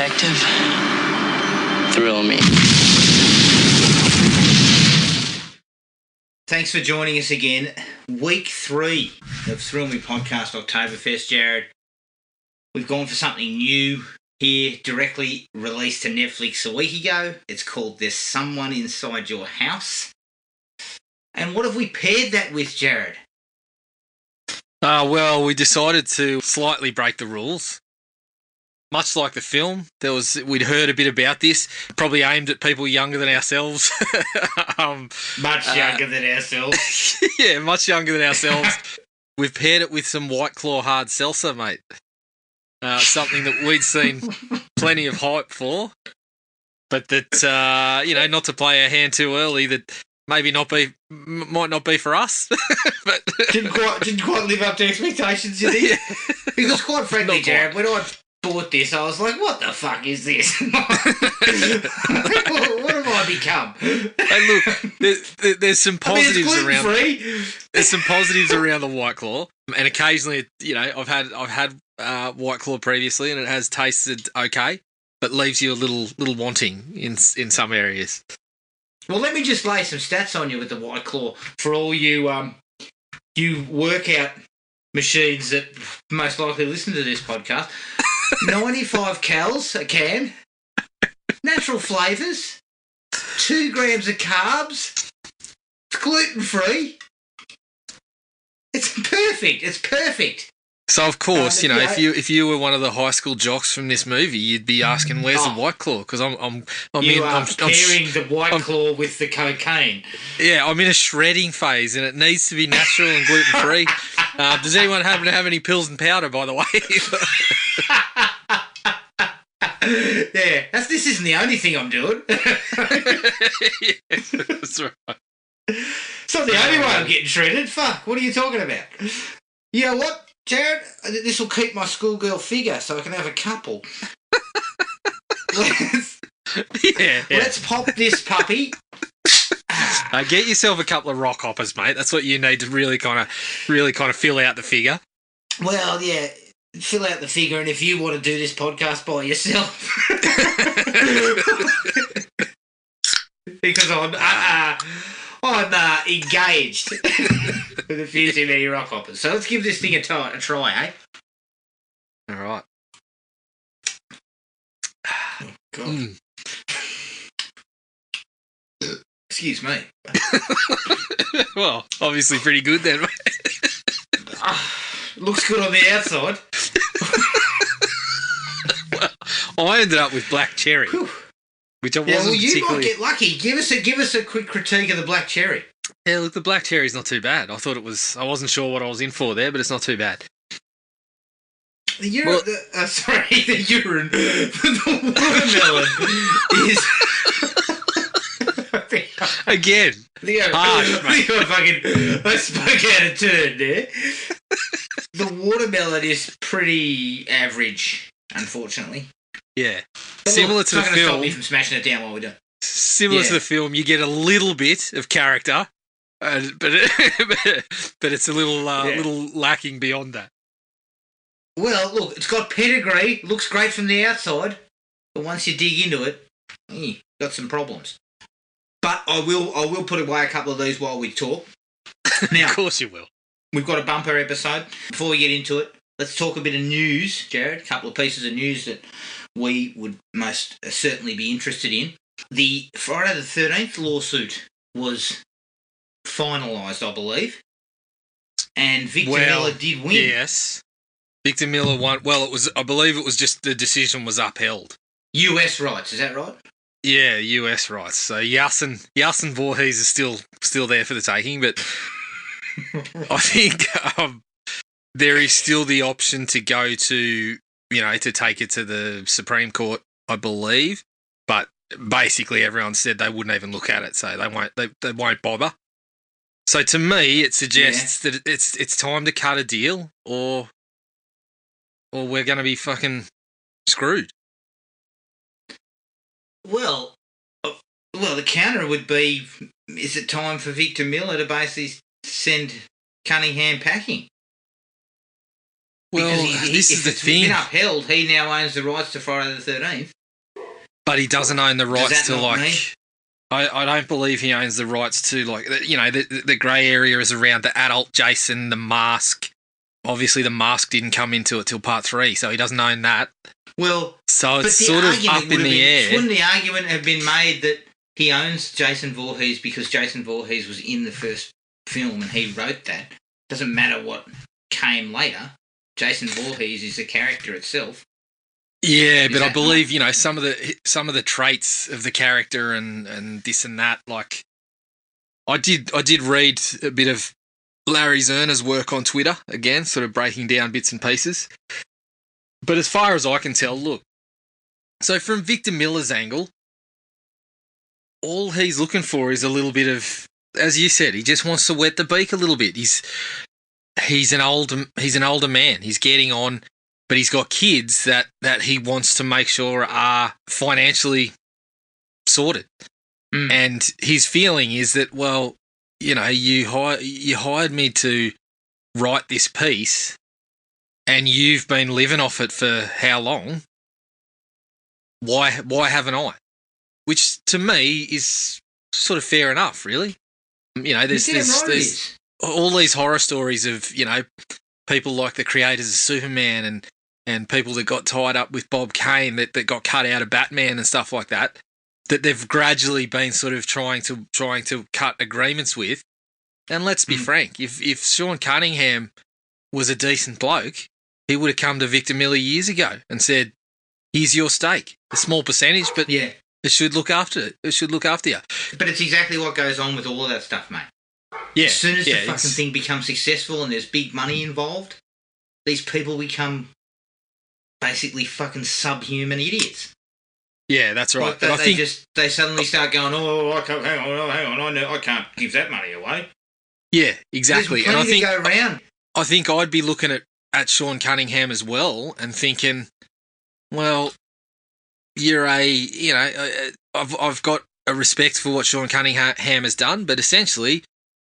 detective, thrill me. Thanks for joining us again. Week 3 of Thrill Me Podcast, Octoberfest, Jared. We've gone for something new here, directly released to Netflix a week ago. It's called There's Someone Inside Your House. And what have we paired that with, Jared? Well, we decided to slightly break the rules. Much like the film, we'd heard a bit about this, probably aimed at people younger than ourselves. Much younger than ourselves. Yeah, much younger than ourselves. We've paired it with some White Claw hard seltzer, mate. Something that we'd seen plenty of hype for, but that, not to play our hand too early, that maybe might not be for us. But didn't quite live up to expectations, you think? Yeah. Because quite frankly, Jared, when I bought this, I was like, what the fuck is this? What have I become? Hey, look, there's some positives around. Free. There's some positives around the White Claw, and occasionally, I've had White Claw previously, and it has tasted okay, but leaves you a little wanting in some areas. Well, let me just lay some stats on you with the White Claw for all you workout machines that most likely listen to this podcast. 95 calories a can, natural flavours, 2 grams of carbs, it's gluten-free. It's perfect. So of course, if you were one of the high school jocks from this movie, you'd be asking, "Where's the White Claw?" Because I'm pairing the White Claw with the cocaine. Yeah, I'm in a shredding phase, and it needs to be natural and gluten free. Does anyone happen to have any pills and powder, by the way? Yeah, this isn't the only thing I'm doing. Yeah, that's right. It's not the only way I'm getting shredded. Fuck, what are you talking about? You know what, Jared? This will keep my schoolgirl figure so I can have a couple. Let's pop this puppy. Get yourself a couple of rock hoppers, mate. That's what you need to really kind of fill out the figure. Well, yeah, fill out the figure, and if you want to do this podcast by yourself, because I'm engaged with a few too many rock hoppers. So let's give this thing a try, eh? All right. Oh, God. Excuse me. Well, obviously pretty good then, mate. Looks good on the outside. Well, I ended up with black cherry. Whew. Which I wasn't you particularly... might get lucky. Give us a quick critique of the black cherry. Yeah, look, the black cherry's not too bad. I wasn't sure what I was in for there, but it's not too bad. The urine. The urine. The watermelon is. Again, I spoke out of turn there. The watermelon is pretty average, unfortunately. Yeah. But similar look, to the film. Stop me from smashing it down while we're done. Similar to the film, you get a little bit of character, but it's a little lacking beyond that. Well, look, it's got pedigree, looks great from the outside, but once you dig into it, got some problems. But I will put away a couple of these while we talk. Now, of course you will. We've got a bumper episode. Before we get into it, let's talk a bit of news, Jared. A couple of pieces of news that we would most certainly be interested in. The Friday the 13th lawsuit was finalised, I believe, and Victor Miller did win. Yes, Victor Miller won. Well, I believe it was just the decision was upheld. US rights, is that right? Yeah, US rights. So Yasin Voorhees is still there for the taking, but I think there is still the option to go to take it to the Supreme Court, I believe, but basically everyone said they wouldn't even look at it, so they won't bother. So to me, it suggests that it's time to cut a deal, or we're going to be fucking screwed. Well, the counter would be: is it time for Victor Miller to basically send Cunningham packing? Well, this is the thing. Been upheld. He now owns the rights to Friday the 13th. But he doesn't own the rights to, like... Me? I don't believe he owns the rights to, like, the grey area is around the adult Jason, the mask. Obviously, the mask didn't come into it till part 3, so he doesn't own that. Well, so it's sort of up in the air. Wouldn't the argument have been made that he owns Jason Voorhees because Jason Voorhees was in the first film and he wrote that? Doesn't matter what came later. Jason Voorhees is the character itself. Yeah, but I believe some of the traits of the character and this and that. Like, I did read a bit of Larry Zerner's work on Twitter again, sort of breaking down bits and pieces. But as far as I can tell, look. So from Victor Miller's angle, all he's looking for is a little bit of, as you said, he just wants to wet the beak a little bit. He's an older man. He's getting on. But he's got kids that he wants to make sure are financially sorted. Mm. And his feeling is that, well, you hired me to write this piece and you've been living off it for how long? Why haven't I? Which to me is sort of fair enough, really. There's all these horror stories of, people like the creators of Superman and people that got tied up with Bob Kane that got cut out of Batman and stuff like that they've gradually been sort of trying to cut agreements with. And let's be frank, if Sean Cunningham was a decent bloke, he would have come to Victor Miller years ago and said, here's your stake. A small percentage, but yeah, it should look after it. It should look after you. But it's exactly what goes on with all of that stuff, mate. Yeah. As soon as the fucking thing becomes successful and there's big money involved, these people become basically fucking subhuman idiots. Yeah, that's right. Like they suddenly start going, hang on, I can't give that money away. Yeah, exactly. There's plenty to go around. I think I'd be looking at Sean Cunningham as well and thinking, well, you're I've got a respect for what Sean Cunningham has done, but essentially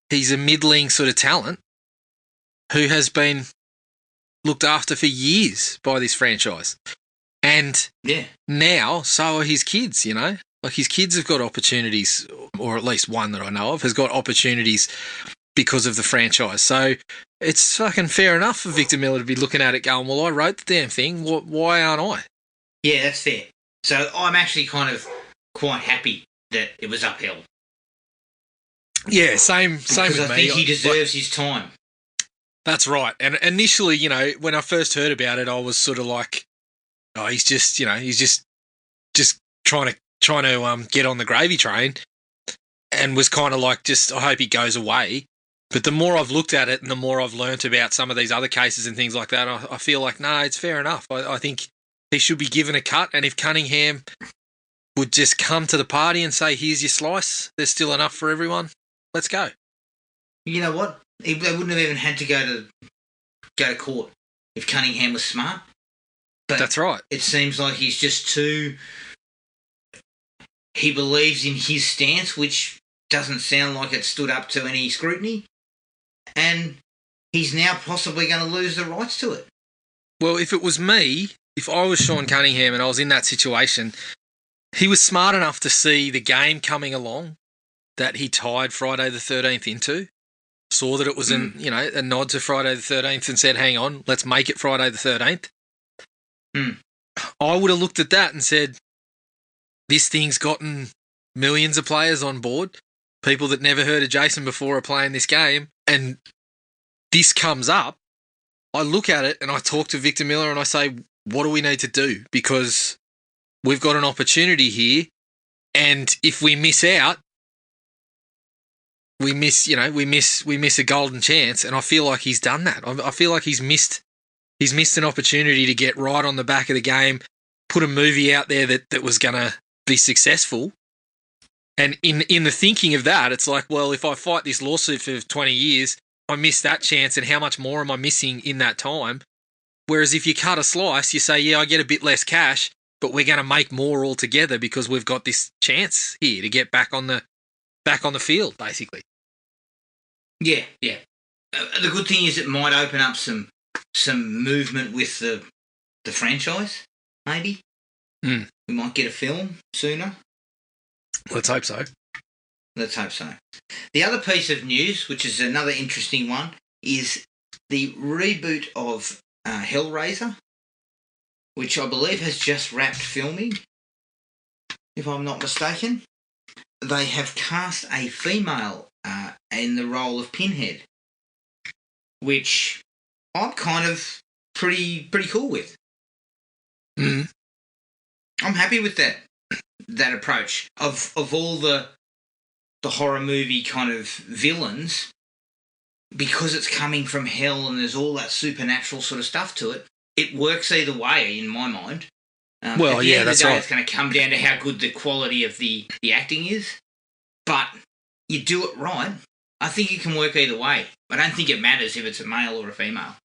he's a middling sort of talent who has been looked after for years by this franchise. And now, so are his kids, Like, his kids have got opportunities, or at least one that I know of has got opportunities because of the franchise. So it's fucking fair enough for Victor Miller to be looking at it going, well, I wrote the damn thing. Why aren't I? Yeah, that's fair. So I'm actually kind of quite happy that it was upheld. Yeah, same with me. Because I think he deserves his time. That's right. And initially, when I first heard about it, I was sort of like, oh, he's just trying to get on the gravy train, and was kind of like, I hope he goes away. But the more I've looked at it and the more I've learnt about some of these other cases and things like that, I feel like, no, it's fair enough. I think he should be given a cut. And if Cunningham would just come to the party and say, here's your slice, there's still enough for everyone, let's go. You know what? They wouldn't have even had to go to court if Cunningham was smart. But that's right. It seems like he's just too... He believes in his stance, which doesn't sound like it stood up to any scrutiny. And he's now possibly going to lose the rights to it. Well, if it was me, if I was Sean Cunningham and I was in that situation, he was smart enough to see the game coming along that he tied Friday the 13th into, saw that it was a nod to Friday the 13th and said, hang on, let's make it Friday the 13th. I would have looked at that and said, this thing's gotten millions of players on board. People that never heard of Jason before are playing this game, and this comes up. I look at it and I talk to Victor Miller and I say, what do we need to do? Because we've got an opportunity here, and if we miss out, we miss a golden chance. And I feel like he's done that. I feel like he's missed an opportunity to get right on the back of the game, put a movie out there that was going to be successful. And in the thinking of that, it's like, well, if I fight this lawsuit for 20 years, I miss that chance, and how much more am I missing in that time? Whereas if you cut a slice, you say, yeah, I get a bit less cash, but we're going to make more altogether because we've got this chance here to get back on the field, basically. Yeah. The good thing is it might open up some movement with the franchise, maybe. Mm. We might get a film sooner. Let's hope so. Let's hope so. The other piece of news, which is another interesting one, is the reboot of Hellraiser, which I believe has just wrapped filming, if I'm not mistaken. They have cast a female in the role of Pinhead, which I'm kind of pretty cool with. Mm. I'm happy with that approach. Of all the horror movie kind of villains, because it's coming from hell and there's all that supernatural sort of stuff to it, it works either way in my mind. Well, at the yeah, end of that's the day, right. It's going to come down to how good the quality of the acting is. But you do it right, I think it can work either way. I don't think it matters if it's a male or a female.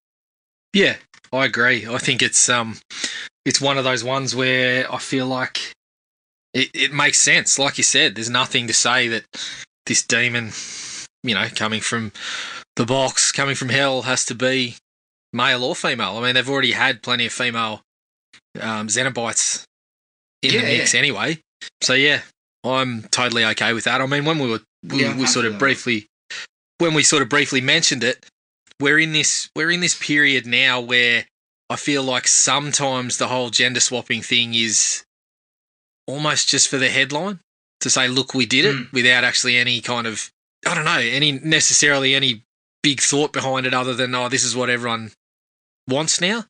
Yeah, I agree. I think it's one of those ones where I feel like it makes sense. Like you said, there's nothing to say that this demon, coming from the box, coming from hell, has to be male or female. I mean, they've already had plenty of female Xenobites in the mix anyway. So yeah, I'm totally okay with that. I mean, when we sort of briefly mentioned it, we're in this period now where I feel like sometimes the whole gender swapping thing is almost just for the headline to say, look, we did it, without actually any kind of, I don't know, any big thought behind it other than, this is what everyone wants now.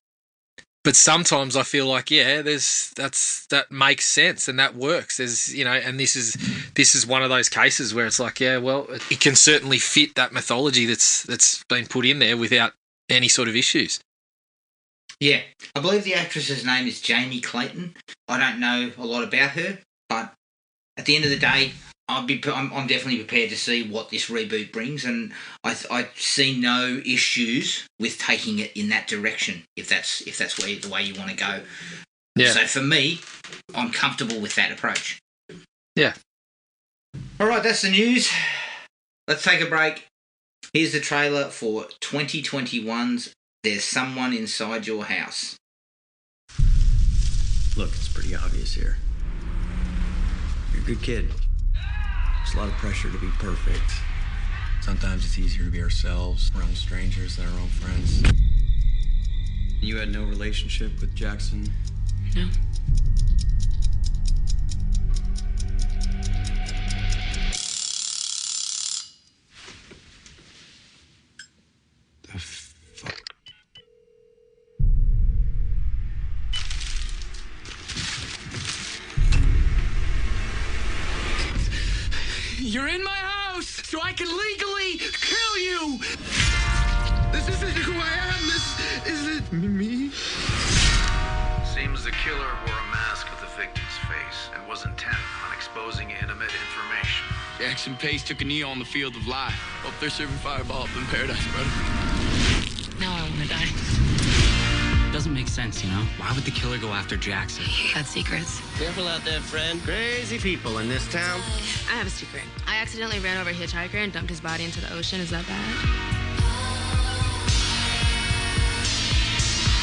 But sometimes I feel like, that makes sense and that works. There's, and this is one of those cases where it's like, it can certainly fit that mythology that's been put in there without any sort of issues. Yeah. I believe the actress's name is Jamie Clayton. I don't know a lot about her, but at the end of the day, I'm definitely prepared to see what this reboot brings, and I see no issues with taking it in that direction if that's the way you want to go. Yeah. So for me, I'm comfortable with that approach. Yeah. All right, that's the news. Let's take a break. Here's the trailer for 2021's There's Someone Inside Your House. Look, it's pretty obvious here. You're a good kid. There's a lot of pressure to be perfect. Sometimes it's easier to be ourselves around strangers than our own friends. You had no relationship with Jackson? No. The fuck? You're in my house, so I can legally kill you! This isn't who I am, this isn't me. Seems the killer wore a mask with the victim's face and was intent on exposing intimate information. Jackson Pace took a knee on the field of life. Hope they're serving Fireball up in paradise, brother. Now I want to die. Doesn't make sense, Why would the killer go after Jackson? He had secrets. Careful out there, friend. Crazy people in this town. I have a secret. I accidentally ran over a hitchhiker and dumped his body into the ocean. Is that bad?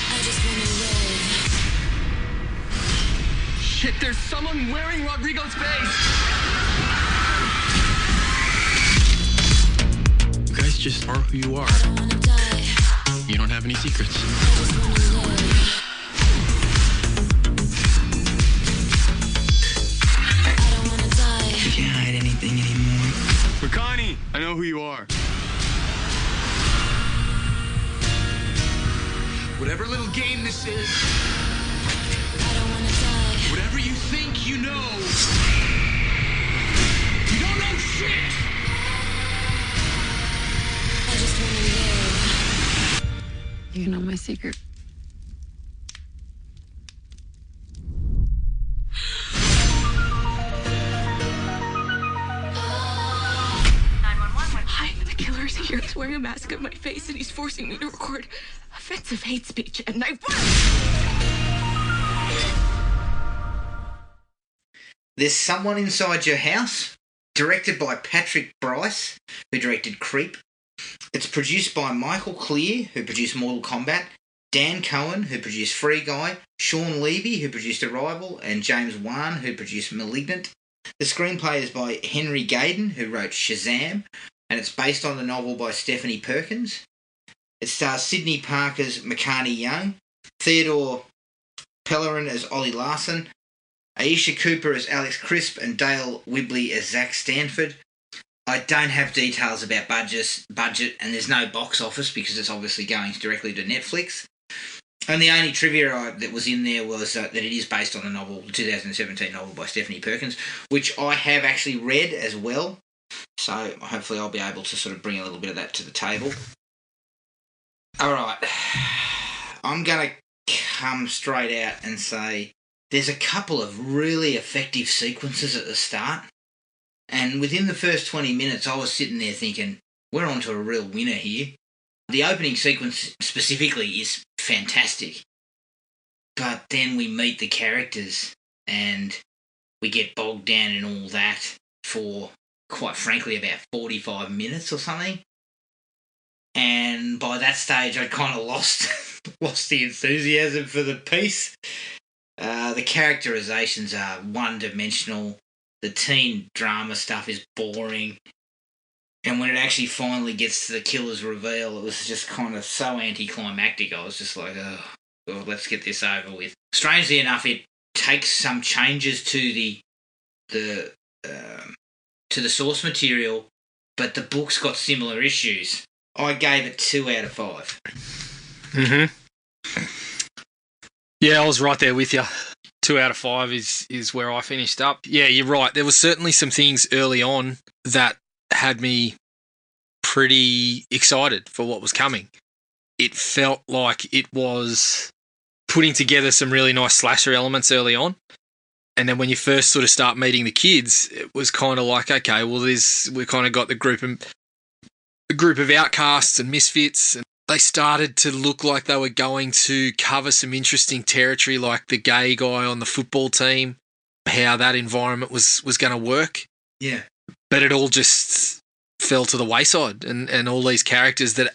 I just want to live. Shit, there's someone wearing Rodrigo's face! You guys just are who you are. I don't want to die. You don't have any secrets. I just want to live. I don't want to die. You can't hide anything anymore. Makani, I know who you are. Whatever little game this is, I don't want to die. whatever you think you know, you don't know shit! I just want to live. You know my secret. Hi, the killer's here. He's wearing a mask on my face and he's forcing me to record offensive hate speech and There's Someone Inside Your House, directed by Patrick Bryce, who directed Creep. It's produced by Michael Clear, who produced Mortal Kombat, Dan Cohen, who produced Free Guy, Sean Levy, who produced Arrival, and James Wan, who produced Malignant. The screenplay is by Henry Gayden, who wrote Shazam, and it's based on the novel by Stephanie Perkins. It stars Sidney Parker's Makani Young, Theodore Pellerin as Ollie Larson, Aisha Cooper as Alex Crisp, and Dale Wibley as Zach Stanford. I don't have details about budget, and there's no box office because it's obviously going directly to Netflix. And the only trivia that was in there was that it is based on the novel, the 2017 novel by Stephanie Perkins, which I have actually read as well. So hopefully I'll be able to sort of bring a little bit of that to the table. All right. I'm going to come straight out and say there's a couple of really effective sequences at the start. And within the first 20 minutes, I was sitting there thinking, we're on to a real winner here. The opening sequence specifically is fantastic. But then we meet the characters and we get bogged down in all that for, quite frankly, about 45 minutes or something. And by that stage, I'd kind of lost the enthusiasm for the piece. The characterizations are one-dimensional. The teen drama stuff is boring. And when it actually finally gets to the killer's reveal, it was just kind of so anticlimactic. I was just like, oh, well, let's get this over with. Strangely enough, it takes some changes to the source material, but the book's got similar issues. I gave it 2 out of 5. Mm-hmm. Yeah, I was right there with you. 2 out of 5 is where I finished up. Yeah, you're right. There was certainly some things early on that had me pretty excited for what was coming. It felt like it was putting together some really nice slasher elements early on. And then when you first sort of start meeting the kids, it was kind of like, okay, well, we kind of got the group of outcasts and misfits, and they started to look like they were going to cover some interesting territory, like the gay guy on the football team, how that environment was going to work. Yeah. But it all just fell to the wayside, and all these characters that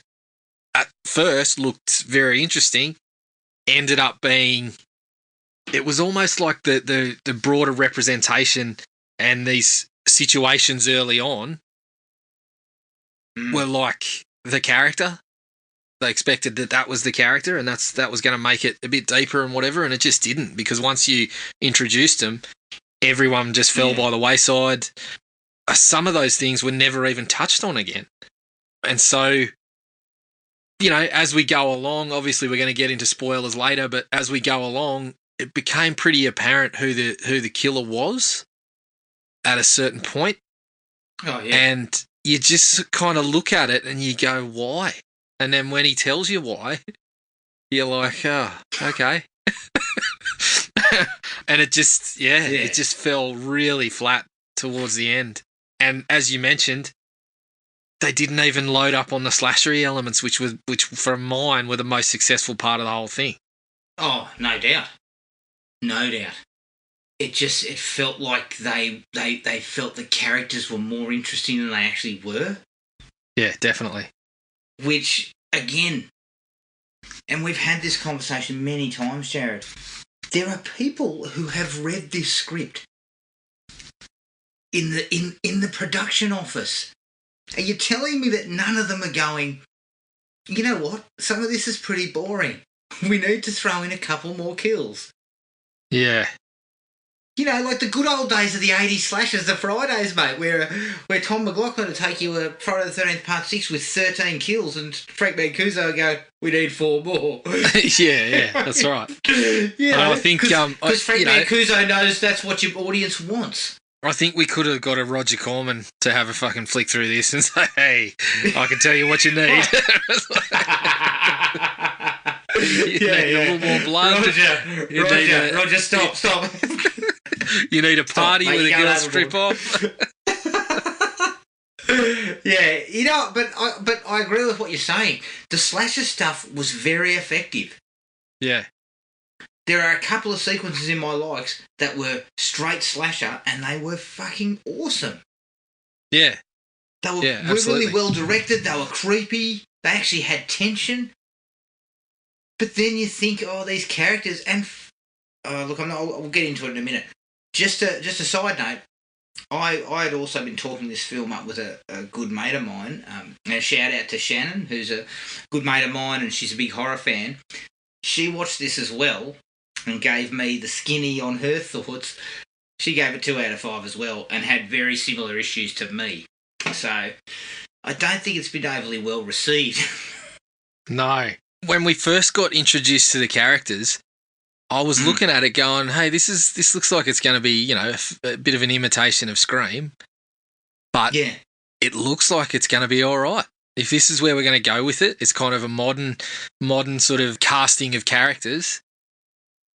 at first looked very interesting ended up being, it was almost like the broader representation and these situations early on were like the character. They expected that was the character, and that was going to make it a bit deeper and whatever, and it just didn't, because once you introduced them, everyone just fell by the wayside. Some of those things were never even touched on again. And so, you know, as we go along, obviously we're going to get into spoilers later, but as we go along, it became pretty apparent who the killer was at a certain point. Oh, yeah. And you just kind of look at it and you go, why? And then when he tells you why, you're like, oh, okay. And it just, it just fell really flat towards the end. And as you mentioned, they didn't even load up on the slashery elements, which for mine were the most successful part of the whole thing. Oh, no doubt. No doubt. It felt like they felt the characters were more interesting than they actually were. Yeah, definitely. Which, again, and we've had this conversation many times, Jared, there are people who have read this script in the production office. Are you telling me that none of them are going, you know what, some of this is pretty boring. We need to throw in a couple more kills. Yeah. You know, like the good old days of the 80s slashers, the Fridays, mate, where Tom McLaughlin would take you a Friday the 13th Part 6 with 13 kills, and Frank Mancuso would go, we need 4 more. yeah, that's right. Yeah, I think because Frank Mancuso knows that's what your audience wants. I think we could have got a Roger Corman to have a fucking flick through this and say, hey, I can tell you what you need. You need a little more blood. Roger, stop. You need a party with a girl strip off. Yeah, you know, but I agree with what you're saying. The slasher stuff was very effective. Yeah. There are a couple of sequences in my likes that were straight slasher, and they were fucking awesome. Yeah. They were really well directed. They were creepy. They actually had tension. But then you think, oh, these characters, and look, we'll get into it in a minute. Just a side note, I had also been talking this film up with a good mate of mine. And a shout out to Shannon, who's a good mate of mine, and she's a big horror fan. She watched this as well and gave me the skinny on her thoughts. She gave it 2 out of 5 as well, and had very similar issues to me. So I don't think it's been overly well received. No. When we first got introduced to the characters, I was looking at it going, hey, this looks like it's going to be, a bit of an imitation of Scream. But yeah, it looks like it's going to be all right. If this is where we're going to go with it, it's kind of a modern sort of casting of characters.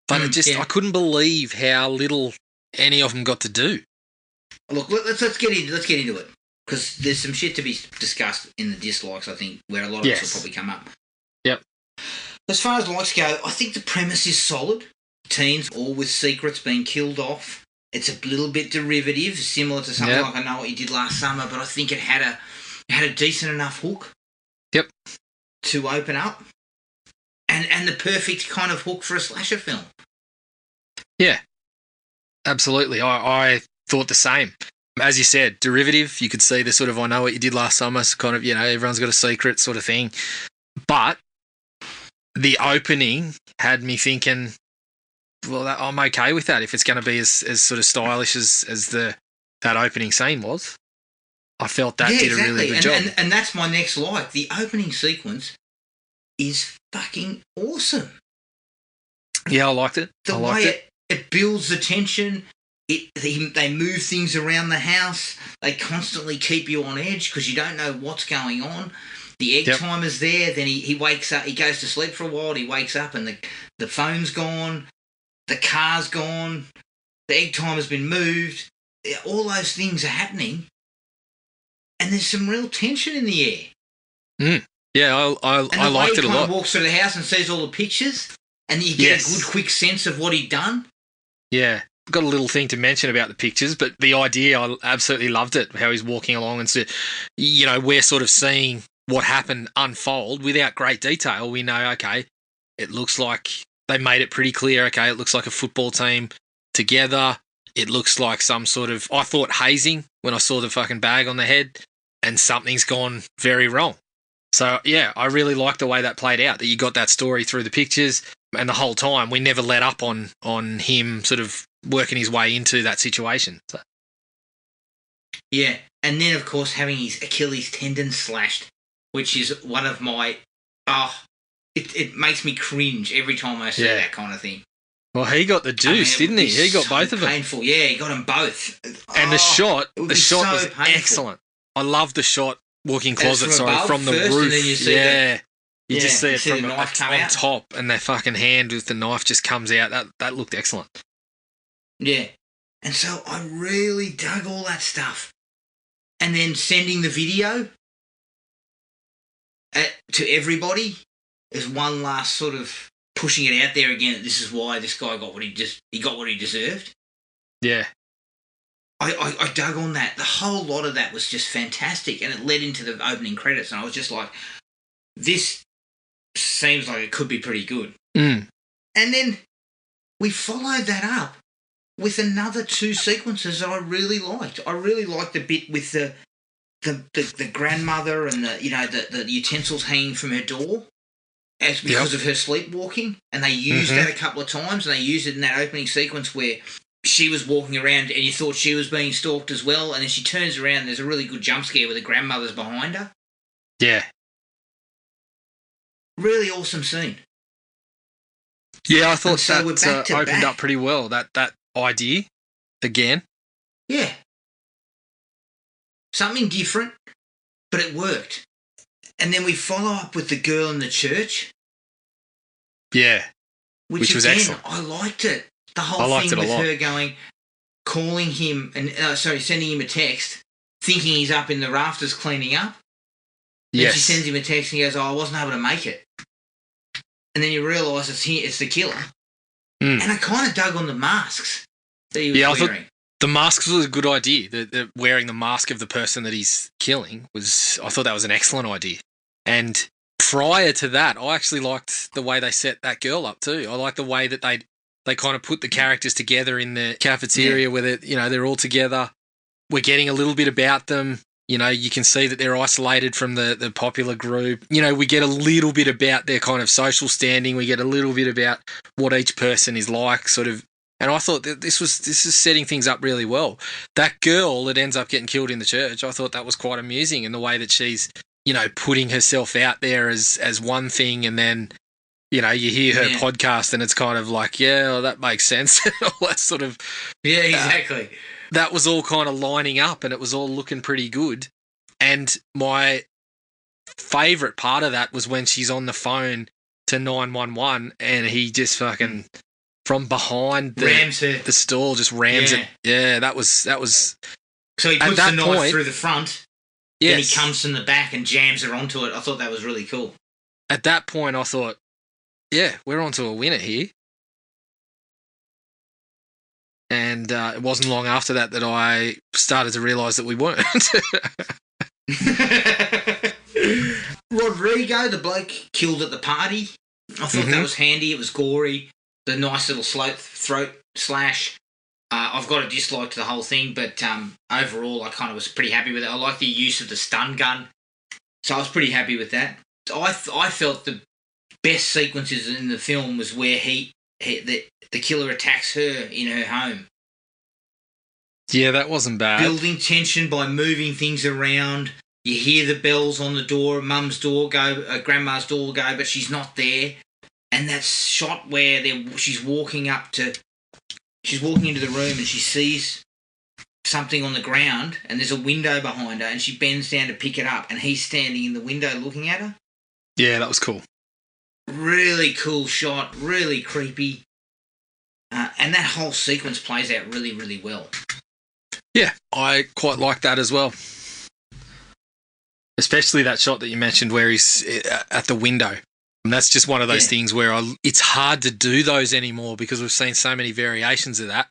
But I couldn't believe how little any of them got to do. Look, let's get into it, because there's some shit to be discussed in the dislikes, I think, where a lot of us will probably come up. Yep. As far as likes go, I think the premise is solid. Teens, all with secrets, being killed off. It's a little bit derivative, similar to something like I Know What You Did Last Summer, but I think it had a decent enough hook. Yep. To open up, and the perfect kind of hook for a slasher film. Yeah, absolutely. I thought the same. As you said, derivative. You could see the sort of I Know What You Did Last Summer, so kind of everyone's got a secret sort of thing, but the opening had me thinking, well, I'm okay with that if it's going to be as sort of stylish as that opening scene was. I felt that did a really good job. And that's my next like. The opening sequence is fucking awesome. Yeah, I liked it. The way it builds the tension. They move things around the house. They constantly keep you on edge because you don't know what's going on. The egg timer's there. Then he wakes up. He goes to sleep for a while. He wakes up and the phone's gone. The car's gone. The egg timer's been moved. All those things are happening. And there's some real tension in the air. Mm. Yeah, I liked it a lot. And the way he kind of walks through the house and sees all the pictures, and you get a good, quick sense of what he'd done. Yeah. Got a little thing to mention about the pictures, but the idea, I absolutely loved it, how he's walking along and, we're sort of seeing what happened unfold without great detail. We know, okay, it looks like they made it pretty clear, okay, it looks like a football team together. It looks like some sort of, I thought hazing when I saw the fucking bag on the head, and something's gone very wrong. So, yeah, I really liked the way that played out, that you got that story through the pictures, and the whole time we never let up on him sort of working his way into that situation. So. Yeah, and then, of course, having his Achilles tendon slashed, which is one of my... it makes me cringe every time I see that kind of thing. Well, he got the juice, didn't he? He got both of them. Painful, yeah, he got them both. And the shot was painful. excellent. I love the shot, walk-in closet, from the first, roof. And then you see you just see it from the knife come on out. top, and their fucking hand with the knife just comes out. That looked excellent. Yeah. And so I really dug all that stuff. And then sending the video to everybody is one last sort of pushing it out there again that this is why this guy got what he deserved. Yeah. I dug on that. The whole lot of that was just fantastic, and it led into the opening credits, and I was just like, this seems like it could be pretty good. Mm. And then we followed that up with another 2 sequences that I really liked. I really liked the bit with the grandmother and the utensils hanging from her door because of her sleepwalking, and they used that a couple of times, and they used it in that opening sequence where she was walking around and you thought she was being stalked as well, and then she turns around and there's a really good jump scare where the grandmother's behind her. Yeah. Really awesome scene. Yeah, I thought that opened up pretty well, that idea again. Yeah. Something different, but it worked. And then we follow up with the girl in the church. Yeah. Which was again, excellent. I liked it. The whole thing with her calling him, and sending him a text, thinking he's up in the rafters cleaning up. Yes. And she sends him a text and he goes, I wasn't able to make it. And then you realise it's the killer. Mm. And I kind of dug on the masks that he was wearing. I thought the masks was a good idea. The wearing the mask of the person that he's killing I thought that was an excellent idea. And prior to that, I actually liked the way they set that girl up too. I like the way that they kind of put the characters together in the cafeteria where they're all together. We're getting a little bit about them. You can see that they're isolated from the popular group. We get a little bit about their kind of social standing. We get a little bit about what each person is like, sort of. And I thought that this is setting things up really well. That girl that ends up getting killed in the church, I thought that was quite amusing in the way that she's, putting herself out there as one thing, and then, you hear her podcast and it's kind of like, yeah, well, that makes sense. All that sort of... Yeah, exactly. That was all kind of lining up and it was all looking pretty good. And my favourite part of that was when she's on the phone to 911 and he just fucking... from behind the stall, just rams it. Yeah, that was. So he puts the knife through the front, then he comes from the back and jams her onto it. I thought that was really cool. At that point, I thought, yeah, we're onto a winner here. And it wasn't long after that I started to realise that we weren't. Rodrigo, the bloke killed at the party, I thought that was handy. It was gory. The nice little throat slash. I've got a dislike to the whole thing, but overall I kind of was pretty happy with it. I like the use of the stun gun, so I was pretty happy with that. I felt the best sequences in the film was where the killer attacks her in her home. Yeah, that wasn't bad. Building tension by moving things around. You hear the bells on the door, Mum's door go, Grandma's door go, but she's not there. And that shot where she's walking into the room and she sees something on the ground and there's a window behind her and she bends down to pick it up and he's standing in the window looking at her. Yeah, that was cool. Really cool shot, really creepy. And that whole sequence plays out really, really well. Yeah, I quite like that as well. Especially that shot that you mentioned where he's at the window. And that's just one of those things where it's hard to do those anymore because we've seen so many variations of that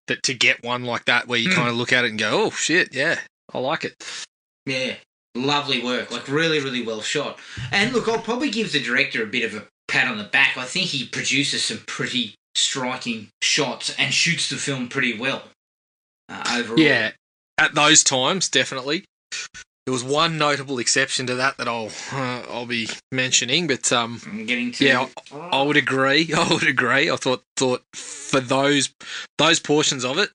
to get one like that where you kind of look at it and go, oh, shit, yeah, I like it. Yeah, lovely work. Like, really, really well shot. And, look, I'll probably give the director a bit of a pat on the back. I think he produces some pretty striking shots and shoots the film pretty well overall. Yeah, at those times, definitely. There was one notable exception to that I'll be mentioning, but I'm getting to. Yeah, I would agree. I thought for those portions of it,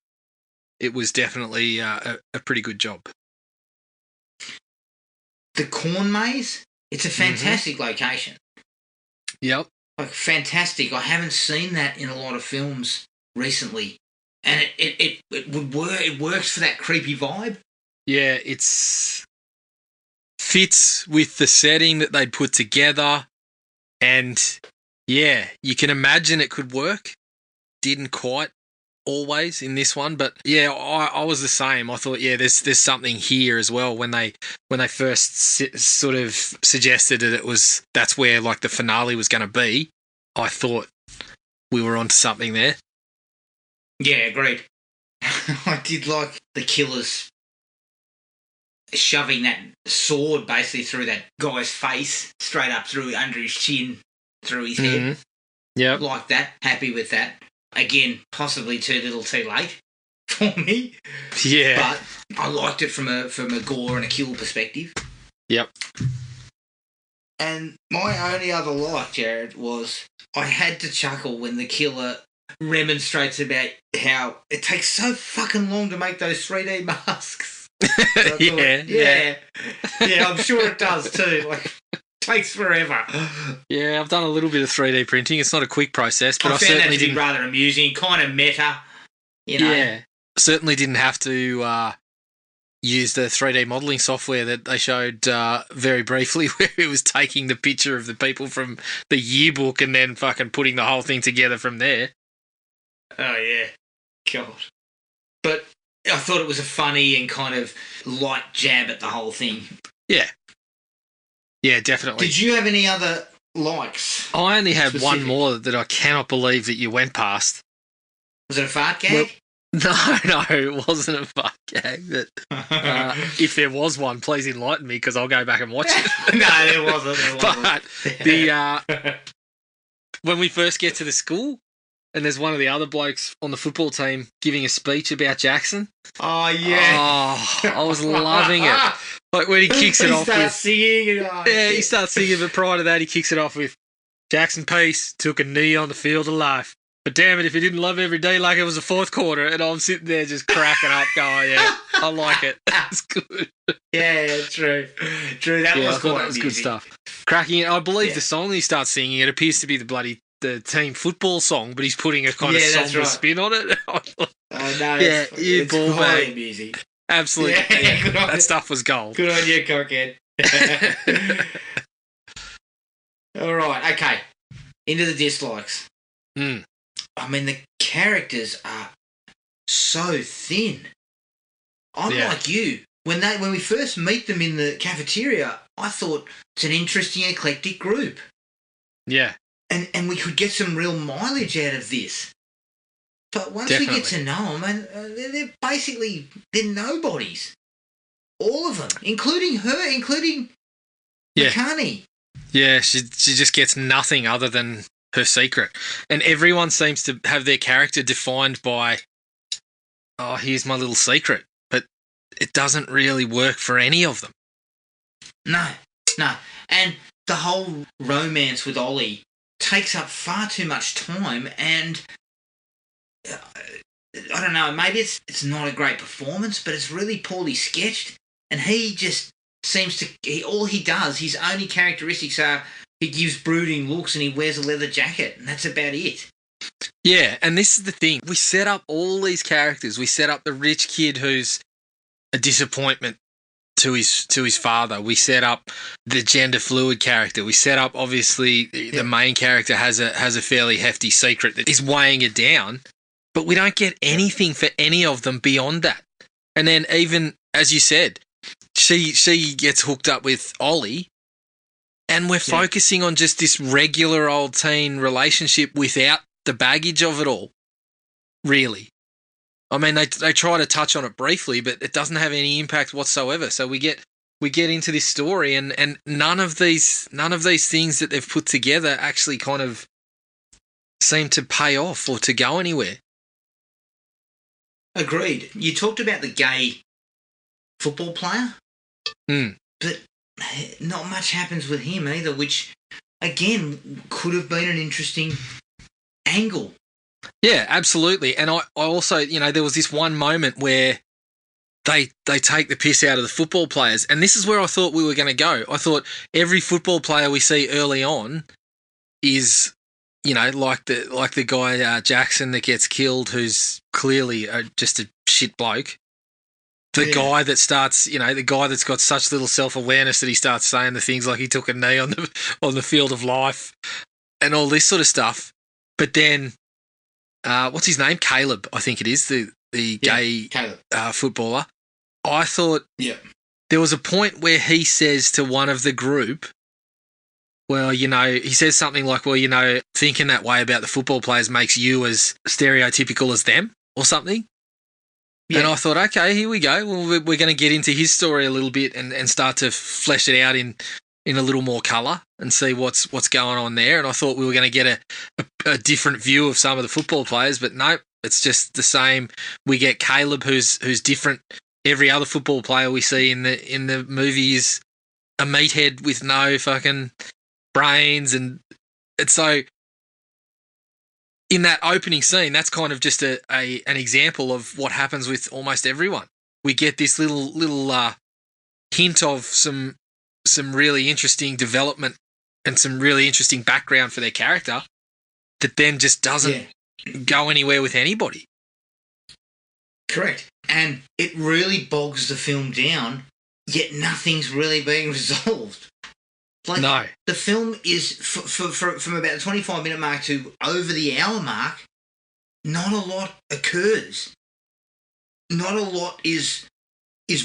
it was definitely a pretty good job. The corn maze, it's a fantastic location. Yep, like fantastic. I haven't seen that in a lot of films recently, and it would work. It works for that creepy vibe. Yeah, it's fits with the setting that they'd put together, and yeah, you can imagine it could work. Didn't quite always in this one, but yeah, I was the same. I thought, yeah, there's something here as well. When they first sort of suggested that that's where like the finale was going to be, I thought we were onto something there. Yeah, agreed. I did like the killers shoving that sword basically through that guy's face, straight up through under his chin, through his head. Yeah, like that. Happy with that. Again, possibly too little, too late for me. Yeah, but I liked it from a gore and a kill perspective. Yep. And my only other like, Jared, was I had to chuckle when the killer remonstrates about how it takes so fucking long to make those 3D masks. Yeah, I'm sure it does too. Like, takes forever. Yeah, I've done a little bit of 3D printing. It's not a quick process, but I found that to be rather amusing, kind of meta. You know? Yeah, certainly didn't have to use the 3D modelling software that they showed very briefly, where it was taking the picture of the people from the yearbook and then fucking putting the whole thing together from there. Oh yeah, God. But I thought it was a funny and kind of light jab at the whole thing. Yeah. Yeah, definitely. Did you have any other likes? I only have one more that I cannot believe that you went past. Was it a fart gag? Well, No, it wasn't a fuck gag. But if there was one, please enlighten me because I'll go back and watch it. No, there wasn't. But when we first get to the school, and there's one of the other blokes on the football team giving a speech about Jackson. Oh yeah. Oh, I was loving it. Like when he kicks it off with singing. he starts singing, but prior to that, he kicks it off with Jackson Peace took a knee on the field of life. But damn it, if he didn't love every day like it was the fourth quarter, and I'm sitting there just cracking up, going, "Yeah, I like it. It's good." Yeah, true. That was quite that was good stuff. Cracking it. I believe the song he starts singing, it appears to be the team football song, but he's putting a kind of somber spin on it. Oh no! Yeah, it's ball quality mate. Music. Absolutely. Yeah, that stuff was gold. Good on you, cockhead. All right, okay. Into the dislikes. I mean, the characters are so thin. I'm like you. When we first meet them in the cafeteria, I thought it's an interesting, eclectic group. Yeah. And we could get some real mileage out of this. But once we get to know them, they're nobodies. All of them, including her, including McCartney. Yeah, she just gets nothing other than her secret. And everyone seems to have their character defined by, oh, here's my little secret. But it doesn't really work for any of them. No. And the whole romance with Ollie takes up far too much time, and I don't know, maybe it's not a great performance, but it's really poorly sketched, and he just seems to, all he does, his only characteristics are he gives brooding looks and he wears a leather jacket, and that's about it. Yeah, and this is the thing. We set up all these characters. We set up the rich kid who's a disappointment to his father. We set up the gender fluid character. We set up, obviously, the main character has a fairly hefty secret that is weighing it down, but we don't get anything for any of them beyond that. And then even, as you said, she gets hooked up with Ollie, and we're focusing on just this regular old teen relationship without the baggage of it all, really. I mean, they try to touch on it briefly, but it doesn't have any impact whatsoever. So we get into this story, and none of these things that they've put together actually kind of seem to pay off or to go anywhere. Agreed. You talked about the gay football player, but not much happens with him either, which again could have been an interesting angle. Yeah, absolutely. And I also, there was this one moment where they take the piss out of the football players, and this is where I thought we were going to go. I thought every football player we see early on is, like the guy Jackson that gets killed, who's clearly just a shit bloke. The guy that starts, the guy that's got such little self-awareness that he starts saying the things like he took a knee on the field of life and all this sort of stuff. But then, what's his name? Caleb, I think it is, the gay footballer. I thought there was a point where he says to one of the group, well, he says something like, well, thinking that way about the football players makes you as stereotypical as them or something. Yeah. And I thought, okay, here we go. Well, we're going to get into his story a little bit and start to flesh it out in a little more colour and see what's going on there. And I thought we were going to get a different view of some of the football players, but no, it's just the same. We get Caleb, who's different. Every other football player we see in the movie is a meathead with no fucking brains, and so in that opening scene, that's kind of just an example of what happens with almost everyone. We get this little hint of some really interesting development and some really interesting background for their character that then just doesn't go anywhere with anybody. Correct. And it really bogs the film down, yet nothing's really being resolved. No. The film is, from about the 25-minute mark to over the hour mark, not a lot occurs. Not a lot is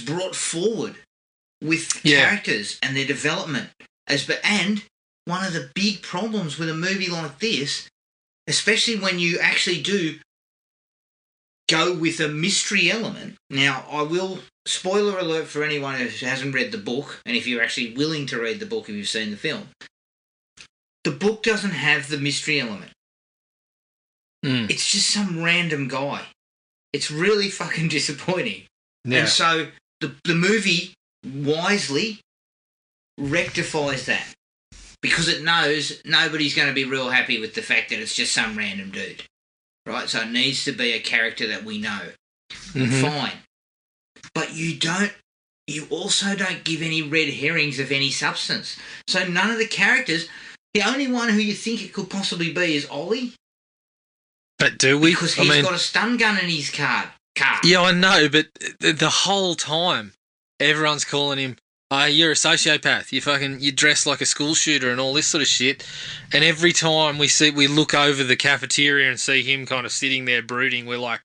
brought forward with characters and their development. And one of the big problems with a movie like this, especially when you actually do go with a mystery element. Now, I will, spoiler alert for anyone who hasn't read the book, and if you're actually willing to read the book if you've seen the film, the book doesn't have the mystery element. It's just some random guy. It's really fucking disappointing. Yeah. And so the movie wisely rectifies that because it knows nobody's going to be real happy with the fact that it's just some random dude. Right? So it needs to be a character that we know. Fine. But you also don't give any red herrings of any substance. So none of the characters, the only one who you think it could possibly be is Ollie. But do we? Because he's got a stun gun in his car. Yeah, I know, but the whole time, everyone's calling him, you're a sociopath. You dress like a school shooter and all this sort of shit. And every time we look over the cafeteria and see him kind of sitting there brooding, we're like,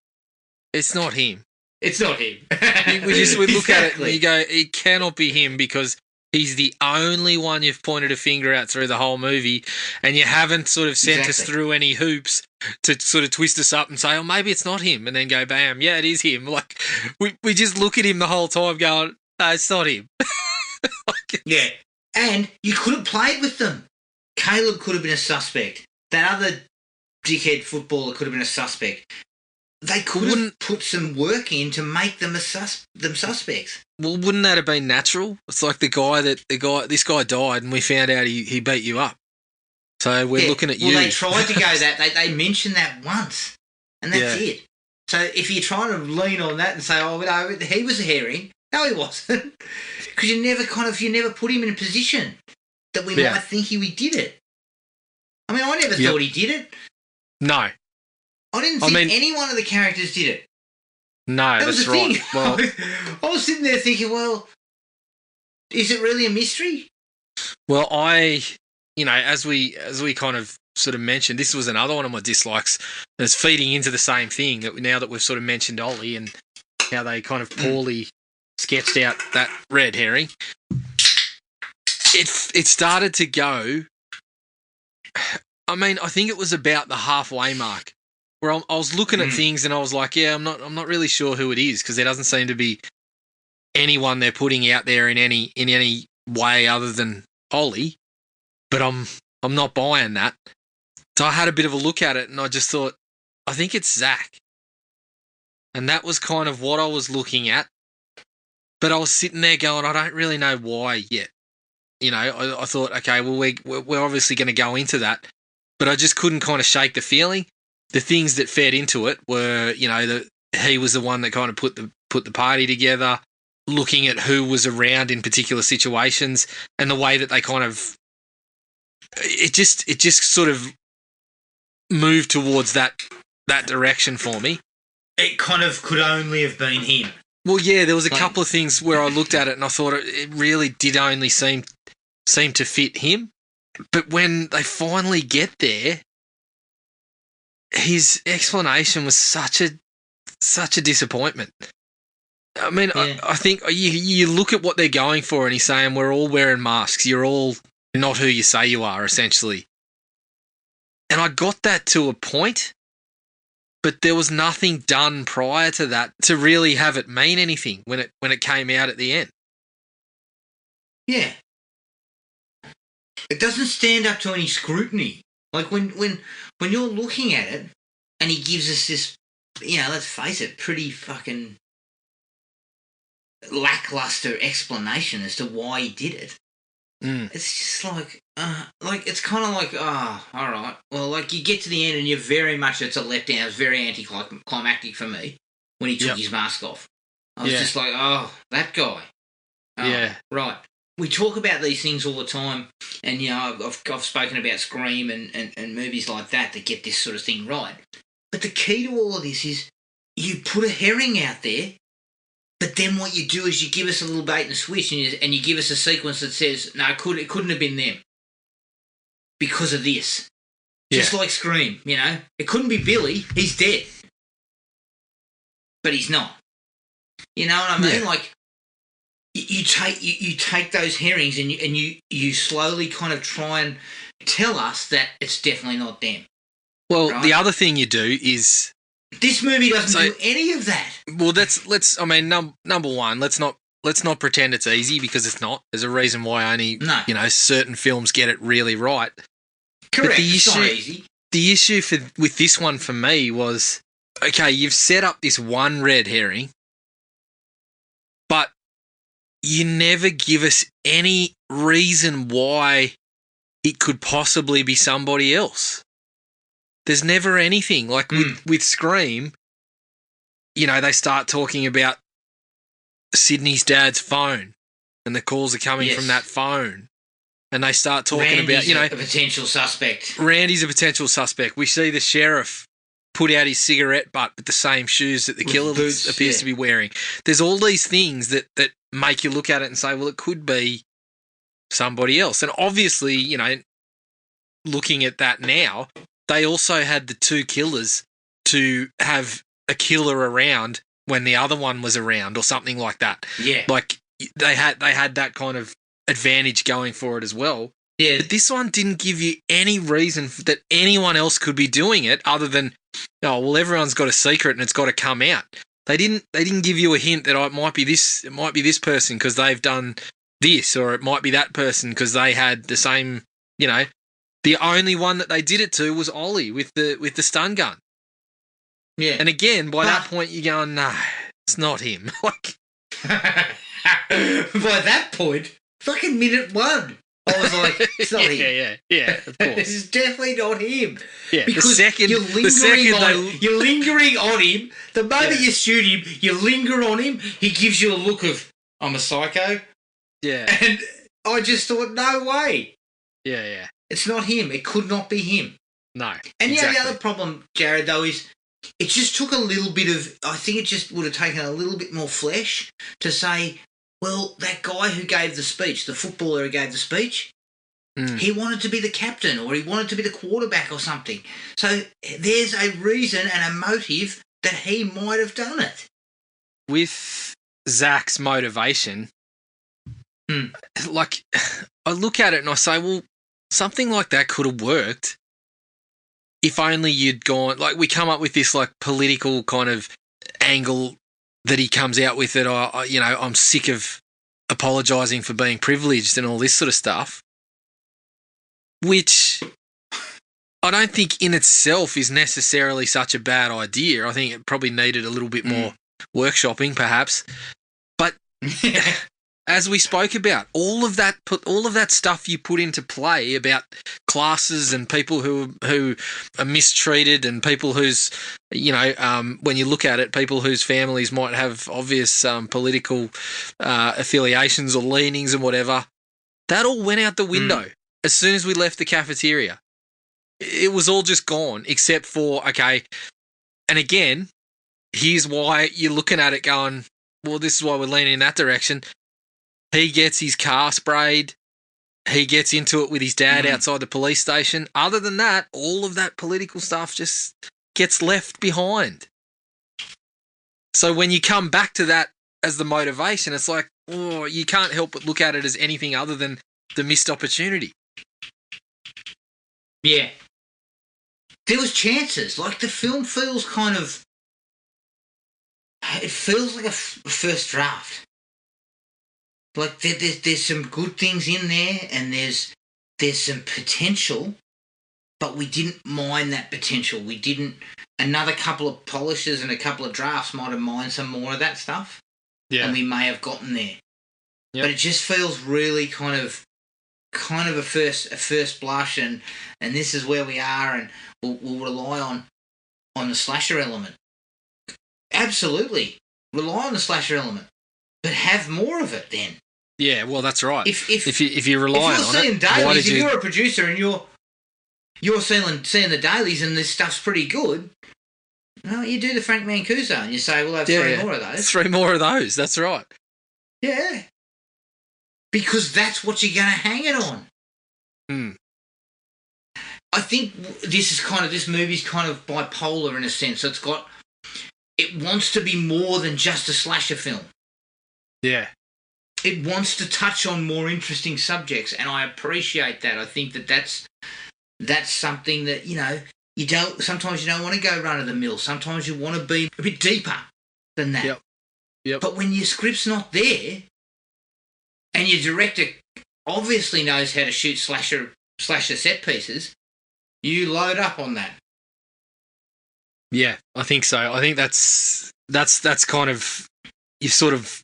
it's not him. It's not him. we look at it and you go, it cannot be him because he's the only one you've pointed a finger at through the whole movie, and you haven't sort of sent us through any hoops to sort of twist us up and say, oh, maybe it's not him, and then go, bam, yeah, it is him. Like, we just look at him the whole time going, no, it's not him. Yeah, and you could have played with them. Caleb could have been a suspect. That other dickhead footballer could have been a suspect. They could have put some work in to make them suspects. Well, wouldn't that have been natural? It's like this guy died and we found out he beat you up. So we're looking at you. Well, they tried to go that. They mentioned that once, and that's it. So if you're trying to lean on that and say, oh, no, he was a herring. No, he wasn't. Because you never put him in a position that we might think he did it. I mean, I never thought he did it. No. I didn't think any one of the characters did it. No, that's right. Thing. Well, I was sitting there thinking, well, is it really a mystery? Well, as we kind of sort of mentioned, this was another one of my dislikes that's feeding into the same thing that now that we've sort of mentioned Ollie and how they kind of poorly sketched out that red herring. It started to go. I mean, I think it was about the halfway mark where I was looking at things and I was like, yeah, I'm not really sure who it is because there doesn't seem to be anyone they're putting out there in any way other than Ollie. But I'm not buying that. So I had a bit of a look at it and I just thought, I think it's Zach. And that was kind of what I was looking at. But I was sitting there going, I don't really know why yet. You know, I thought, okay, well, we're obviously going to go into that. But I just couldn't kind of shake the feeling. The things that fed into it were, you know, he was the one that kind of put the party together, looking at who was around in particular situations and the way that they kind of it just sort of moved towards that direction for me. It kind of could only have been him. Well, yeah, there was a couple of things where I looked at it and I thought it really did only seem to fit him. But when they finally get there, his explanation was such a disappointment. I mean, I think you look at what they're going for and he's saying we're all wearing masks. You're all not who you say you are, essentially. And I got that to a point, but there was nothing done prior to that to really have it mean anything when it came out at the end. Yeah. It doesn't stand up to any scrutiny. Like when you're looking at it and he gives us this, you know, let's face it, pretty fucking lackluster explanation as to why he did it. It's just like it's kind of like, all right. Well, like you get to the end and you're very much, it's a letdown. It's very anticlimactic for me when he took his mask off. I was just like, oh, that guy. Oh, right. We talk about these things all the time, and you know, I've spoken about Scream and movies like that get this sort of thing right. But the key to all of this is you put a herring out there, but then what you do is you give us a little bait and switch, and you give us a sequence that says, no, it couldn't have been them because of this. Just like Scream, you know, it couldn't be Billy. He's dead, but he's not. You know what I mean? Like. You take those herrings and you slowly kind of try and tell us that it's definitely not them. Well, right? The other thing you do is This movie doesn't do any of that. Well, let's. I mean, number one, let's not pretend it's easy, because it's not. There's a reason why only certain films get it really right. Correct. But it's not easy. The issue with this one for me was, okay, you've set up this one red herring, but you never give us any reason why it could possibly be somebody else. There's never anything. Like with Scream, they start talking about Sydney's dad's phone, and the calls are coming from that phone. And they start talking Randy's about, a potential suspect. Randy's a potential suspect. We see the sheriff put out his cigarette butt with the same shoes that the killer appears to be wearing. There's all these things that make you look at it and say, well, it could be somebody else. And obviously, looking at that now, they also had the two killers to have a killer around when the other one was around, or something like that. Yeah. Like they had that kind of advantage going for it as well. Yeah. But this one didn't give you any reason that anyone else could be doing it, other than, oh, well, everyone's got a secret and it's got to come out. They didn't give you a hint that it might be this person because they've done this, or it might be that person because they had the same, The only one that they did it to was Ollie with the stun gun. Yeah. And again, by that point you're going, no, it's not him. Like by that point, fucking minute one, I was like, it's not him. Yeah, of course. This is definitely not him. Yeah, because you're lingering on him. The moment you shoot him, you linger on him. He gives you a look of, I'm a psycho. Yeah. And I just thought, no way. Yeah. It's not him. It could not be him. No. And exactly. the other problem, Jared, though, is it just took a little bit of, I think it just would have taken a little bit more flesh to say, well, that guy who gave the speech, the footballer who gave the speech, he wanted to be the captain, or he wanted to be the quarterback or something. So there's a reason and a motive that he might have done it. With Zach's motivation, like, I look at it and I say, well, something like that could have worked if only you'd gone, like, we come up with this, like, political kind of angle that he comes out with, that I'm sick of apologising for being privileged and all this sort of stuff, which I don't think in itself is necessarily such a bad idea. I think it probably needed a little bit more workshopping, perhaps. But as we spoke about, all of that stuff you put into play about classes and people who are mistreated, and people whose, when you look at it, people whose families might have obvious political affiliations or leanings and whatever, that all went out the window as soon as we left the cafeteria. It was all just gone, except for, okay, and again, here's why you're looking at it going, well, this is why we're leaning in that direction. He gets his car sprayed. He gets into it with his dad outside the police station. Other than that, all of that political stuff just gets left behind. So when you come back to that as the motivation, it's like, oh, you can't help but look at it as anything other than the missed opportunity. Yeah. There was chances. Like, the film feels it feels like a first draft. Like, there's some good things in there, and there's some potential, but we didn't mine that potential. We didn't. Another couple of polishes and a couple of drafts might have mined some more of that stuff, and we may have gotten there. Yep. But it just feels really kind of a first blush, and this is where we are, and we'll rely on the slasher element. Absolutely, rely on the slasher element, but have more of it then. Yeah, well, that's right. If you rely on it, seeing dailies, if you're a producer and you're seeing the dailies and this stuff's pretty good, no, you do the Frank Mancuso and you say, we'll have three more of those. 3 more of those, that's right. Yeah. Because that's what you're going to hang it on. I think this movie's kind of bipolar in a sense. It wants to be more than just a slasher film. Yeah. It wants to touch on more interesting subjects, and I appreciate that. I think that's something that, sometimes you don't want to go run of the mill. Sometimes you want to be a bit deeper than that. Yep. But when your script's not there, and your director obviously knows how to shoot slasher set pieces, you load up on that. Yeah, I think so. I think that's kind of, you've sort of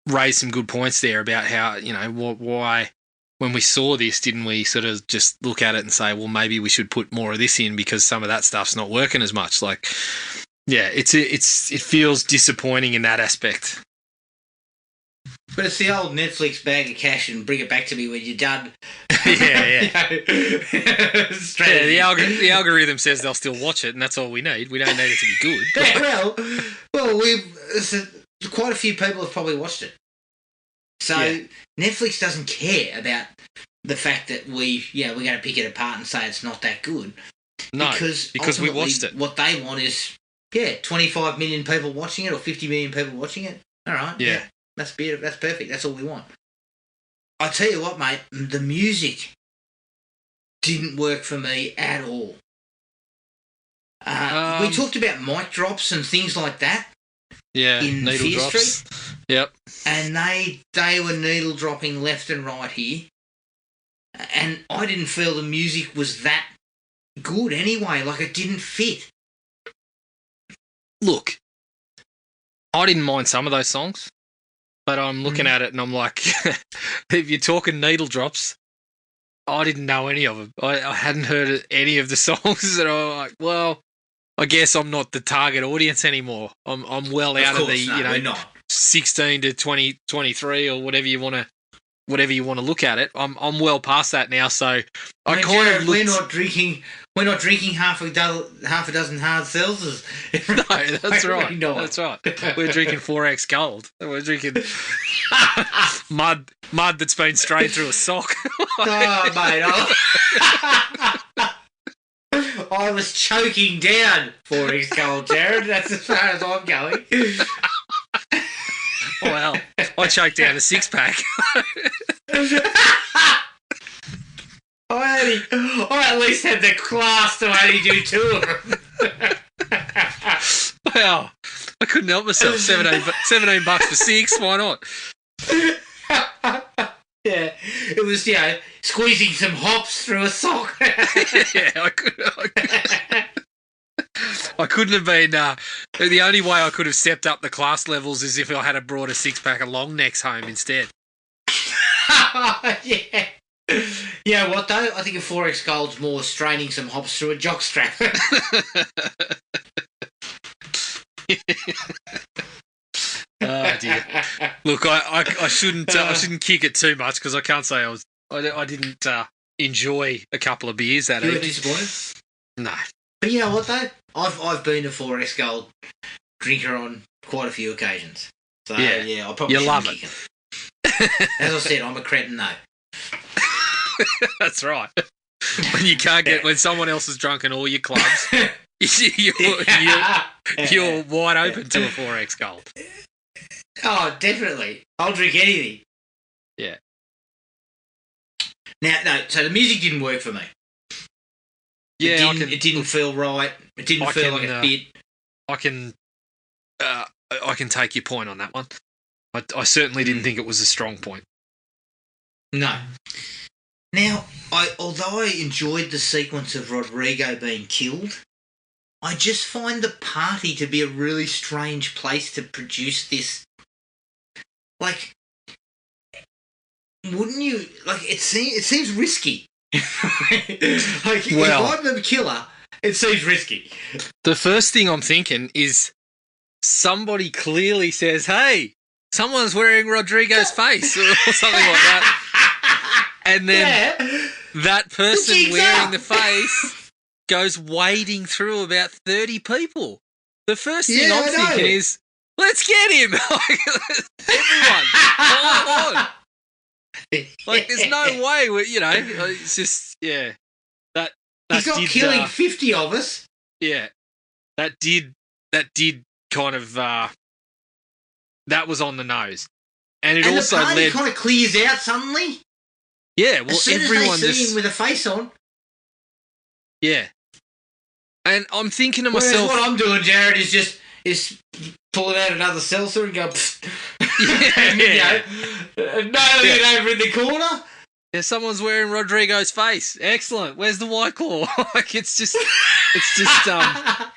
raised some good points there about how, why when we saw this, didn't we sort of just look at it and say, well, maybe we should put more of this in because some of that stuff's not working as much. Like, yeah, it feels disappointing in that aspect. But it's the old Netflix bag of cash and bring it back to me when you're done. Yeah. The algorithm says they'll still watch it, and that's all we need. We don't need it to be good. Yeah, well, quite a few people have probably watched it. So Netflix doesn't care about the fact that we're going to pick it apart and say it's not that good. No, because we watched it. What they want is 25 million people watching it or 50 million people watching it. All right. Yeah. That's beautiful. That's perfect. That's all we want. I tell you what, mate, the music didn't work for me at all. We talked about mic drops and things like that. Yeah, in needle Fear drops. Street. Yep. And they were needle dropping left and right here. And I didn't feel the music was that good anyway. Like, it didn't fit. Look, I didn't mind some of those songs. But I'm looking at it and I'm like, if you're talking needle drops, I didn't know any of them. I hadn't heard any of the songs, and I'm like, well, I guess I'm not the target audience anymore. I'm well out of the 16 to 20, 23 or whatever you want to look at it. I'm well past that now. So I kind of looked... We're not drinking half a dozen hard seltzers. No, that's right. That's right. We're drinking 4X Gold. We're drinking mud that's been sprayed through a sock. Oh, mate. I was choking down 4X Gold, Jared. That's as far as I'm going. Well, I choked down a 6-pack. I at least had the class to only do 2 of them. Well, I couldn't help myself. $17 for 6. Why not? Yeah, it was squeezing some hops through a sock. Yeah, I couldn't have been. The only way I could have stepped up the class levels is if I had brought a 6-pack of long necks home instead. Yeah. Yeah, what though? I think a 4X Gold's more straining some hops through a jockstrap. Oh dear! Look, I shouldn't kick it too much because I can't say I didn't enjoy a couple of beers that evening. You were disappointed? No. But you know what though? I've been a 4X Gold drinker on quite a few occasions. So yeah I probably love kick it. As I said, I'm a cretin though. That's right. When someone else is drunk in all your clubs, you're wide open to a 4X Gold. Oh, definitely. I'll drink anything. Yeah. Now, no, so the music didn't work for me. Yeah, it didn't feel right. It didn't feel like it fit. I can take your point on that one. I certainly didn't think it was a strong point. No. Now, although I enjoyed the sequence of Rodrigo being killed, I just find the party to be a really strange place to produce this. Like, wouldn't you? Like, it seems risky. If I'm the killer, it seems risky. The first thing I'm thinking is somebody clearly says, "Hey, someone's wearing Rodrigo's face," or something like that. And then that person wearing the face goes wading through about 30 people. The first thing I'm thinking is, let's get him. Everyone, hold on. Like, there's no way, it's just, That He's not killing 50 of us. Yeah. That did kind of, that was on the nose. And it also the party led... kind of clears out suddenly. Yeah, well, as soon everyone as they see him with a face on. Yeah. And I'm thinking to Whereas myself, what I'm doing, Jared, is pulling out another seltzer and go, yeah. nailing it over in the corner. Yeah, someone's wearing Rodrigo's face. Excellent. Where's the White Claw? Like, it's just. I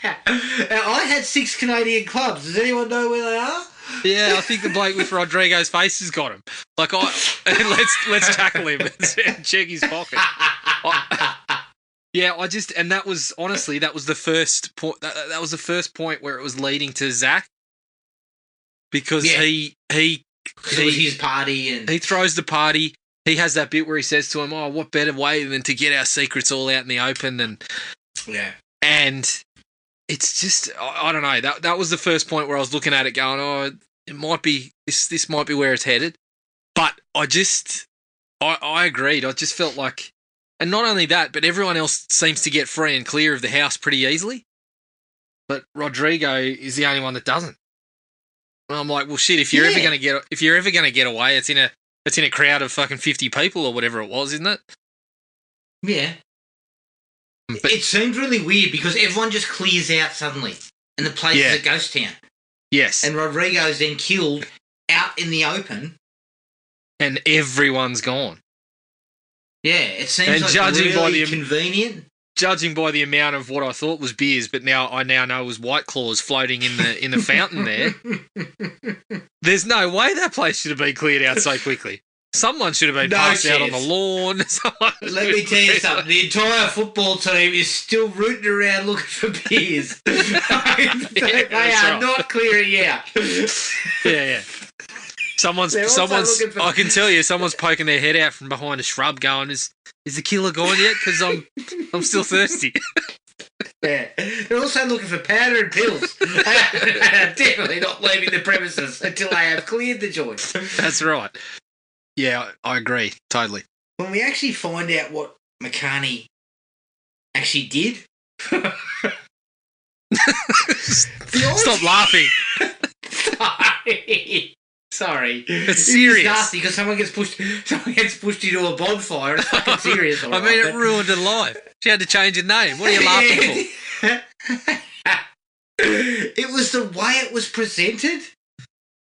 had 6 Canadian clubs. Does anyone know where they are? Yeah, I think the bloke with Rodrigo's face has got him. Like, let's tackle him and check his pocket. And that was honestly that was the first point. That was the first point where it was leading to Zach, because he his party and he throws the party. He has that bit where he says to him, "Oh, what better way than to get our secrets all out in the open?" And it's just, I don't know. That was the first point where I was looking at it, going, "Oh, it might be this might be where it's headed." But I agreed. I just felt like, and not only that, but everyone else seems to get free and clear of the house pretty easily. But Rodrigo is the only one that doesn't. And I'm like, well, shit. If you're ever gonna get away, it's in a crowd of fucking 50 people or whatever it was, isn't it? Yeah. But it seemed really weird because everyone just clears out suddenly and the place is a ghost town. Yes. And Rodrigo's then killed out in the open. And everyone's gone. Yeah, it seems really convenient. Judging by the amount of what I thought was beers, but I now know was White Claws floating in the fountain there. There's no way that place should have been cleared out so quickly. Someone should have been passed out on the lawn. Let me tell you something. The entire football team is still rooting around looking for beers. They are not clearing out. Yeah. Someone's. I can tell you, someone's poking their head out from behind a shrub, going, "Is the killer gone yet? Because I'm still thirsty." Yeah, they're also looking for powder and pills. Definitely not leaving the premises until they have cleared the joint. That's right. Yeah, I agree totally. When we actually find out what McCartney actually did, stop laughing. Sorry. It's serious. It's nasty because someone gets pushed into a bonfire. It's fucking serious. I mean, it ruined her life. She had to change her name. What are you laughing for? It was the way it was presented.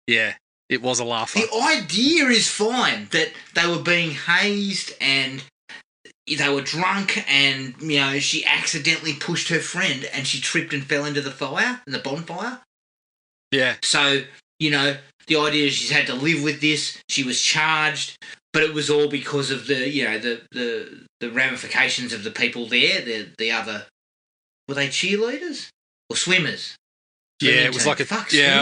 Yeah, it was a laugher. The idea is fine, that they were being hazed and they were drunk and, she accidentally pushed her friend and she tripped and fell into the bonfire. Yeah. So, the idea is she's had to live with this. She was charged, but it was all because of the ramifications of the people there. The other, were they cheerleaders or swimmers? Yeah, it was like it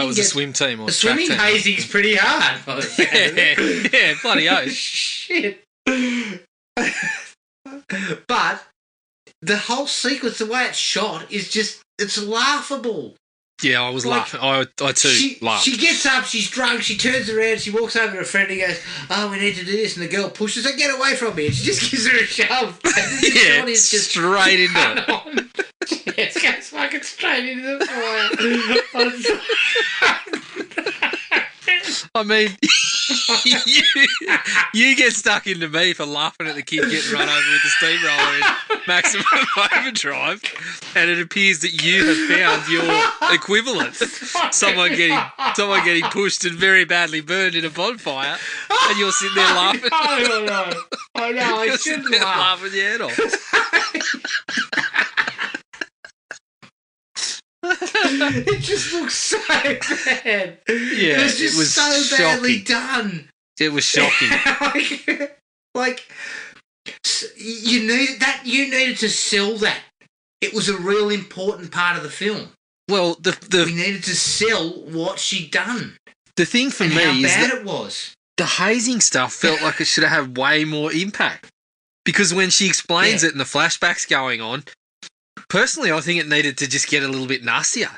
was a swim team or the swimming hazing's pretty hard. Yeah, bloody oath. Shit. But the whole sequence, the way it's shot, it's laughable. Yeah, I was laughing. I too laughed. She gets up, she's drunk, she turns around, she walks over to her friend and goes, "Oh, we need to do this," and the girl pushes her, "Get away from me," and she just gives her a shove. Yeah, just straight into it. It goes fucking straight into the fire. I mean, you get stuck into me for laughing at the kid getting run over with the steamroller in Maximum Overdrive, and it appears that you have found your equivalent. Someone getting pushed and very badly burned in a bonfire, and you're sitting there laughing. I know. I shouldn't laugh. Laughing your head off. It just looks so bad. Yeah, it was so badly done. It was shocking. You needed to sell that. It was a real important part of the film. Well, we needed to sell what she'd done. The thing for me is how bad it was. The hazing stuff felt like it should have had way more impact, because when she explains it and the flashbacks going on, personally, I think it needed to just get a little bit nastier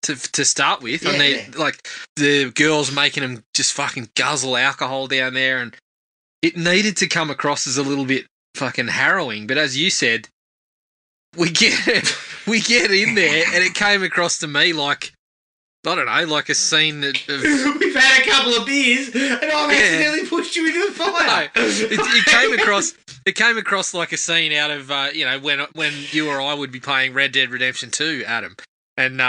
to start with. Yeah. I mean, like the girls making them just fucking guzzle alcohol down there, and it needed to come across as a little bit fucking harrowing. But as you said, we get in there, and it came across to me like I don't know, like a scene that. We've had a couple of beers, and I've accidentally pushed you into the fire. No, it came across. It came across like a scene out of when you or I would be playing Red Dead Redemption 2, Adam, and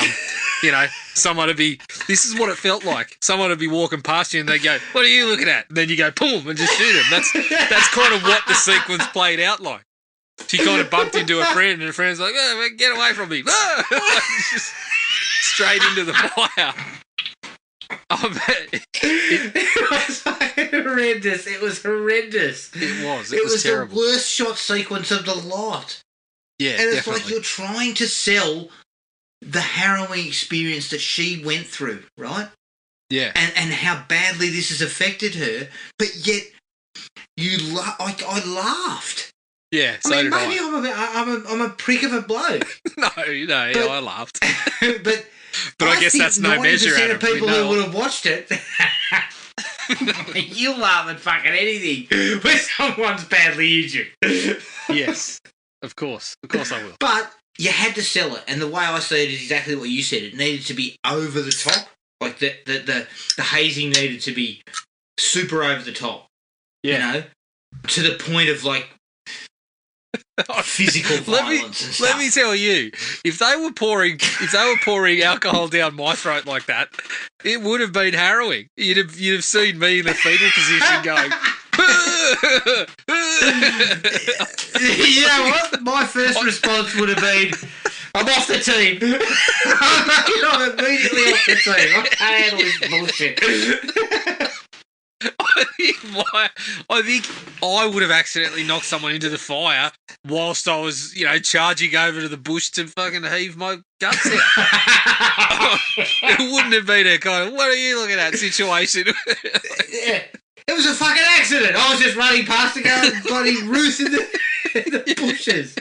someone would be. This is what it felt like. Someone would be walking past you, and they go, "What are you looking at?" And then you go, "Boom," and just shoot them. That's kind of what the sequence played out like. She kind of bumped into a friend, and her friend's like, "Oh, get away from me!" Just straight into the fire. It was horrendous. It was horrendous. It was. It was terrible. the worst shot sequence of the lot. Yeah, and it's definitely. like you're trying to sell the harrowing experience that she went through, right? Yeah. And how badly this has affected her, but yet I laughed. Yeah, so I mean, did maybe I. I'm a prick of a bloke. No, I laughed. But I guess that's no measure. 90% of Adam. people who would have watched it, you laugh at fucking anything when someone's badly injured. Yes, of course I will. But you had to sell it, and the way I see it is exactly what you said. It needed to be over the top, like the hazing needed to be super over the top. Yeah, you know, to the point of like physical violence and stuff. Let me tell you, if they were pouring alcohol down my throat like that, it would have been harrowing. You'd have seen me in the fetal position going. You know what? My first response would have been, "I'm off the team." I'm immediately off the team. I can't handle this bullshit. I think I would have accidentally knocked someone into the fire whilst I was, charging over to the bush to fucking heave my guts out. It wouldn't have been a kind of, "What are you looking at?" situation. Yeah. It was a fucking accident. I was just running past to go and bloody roost in the bushes.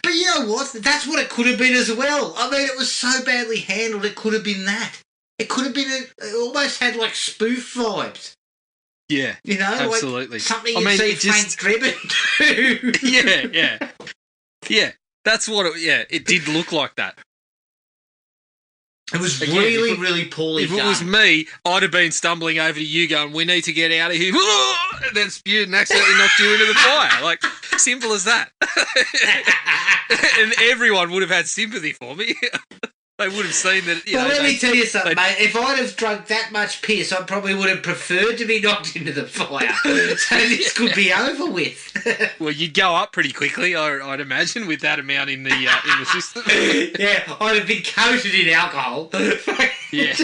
But you know what? That's what it could have been as well. I mean, it was so badly handled, it could have been that. It could have been, it almost had like spoof vibes. Yeah, absolutely. Like something you'd see Frank Drebin do. Yeah. That's what it did look like that. It was really poorly done. If it was me, I'd have been stumbling over to you going, "We need to get out of here," and then spewed and accidentally knocked you into the fire. Like, simple as that. And everyone would have had sympathy for me. They would have seen that. Well, let me tell you something, mate. If I'd have drunk that much piss, I probably would have preferred to be knocked into the fire, so this could be over with. Well, you'd go up pretty quickly, I'd imagine, with that amount in the system. Yeah, I'd have been coated in alcohol. Yeah,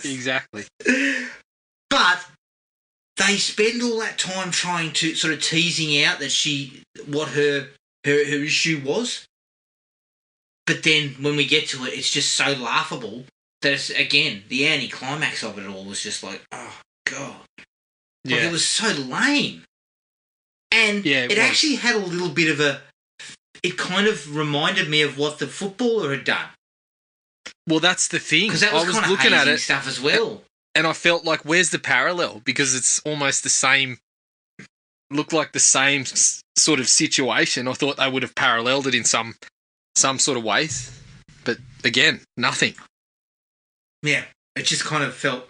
exactly. But they spend all that time trying to sort of teasing out that what her issue was. But then when we get to it, it's just so laughable that it's, again, the anticlimax of it all was just like, oh, God. Yeah. Like, it was so lame. And it actually had a little bit of it kind of reminded me of what the footballer had done. Well, that's the thing. Because that was kind of looking at it stuff as well. And I felt like, where's the parallel? Because it's almost the same, looked like the same sort of situation. I thought they would have paralleled it in some sort of ways, but again, nothing. Yeah, it just kind of felt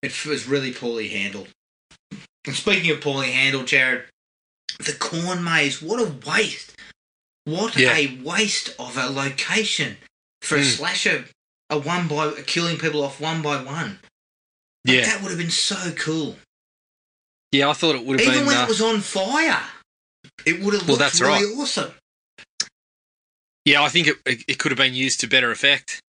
it was really poorly handled. And speaking of poorly handled, Jared, the corn maze, what a waste! What a waste of a location for a slasher, killing people off one by one. Like, that would have been so cool. Yeah, I thought it would have been. Even when it was on fire, it would have looked really awesome. Yeah, I think it could have been used to better effect.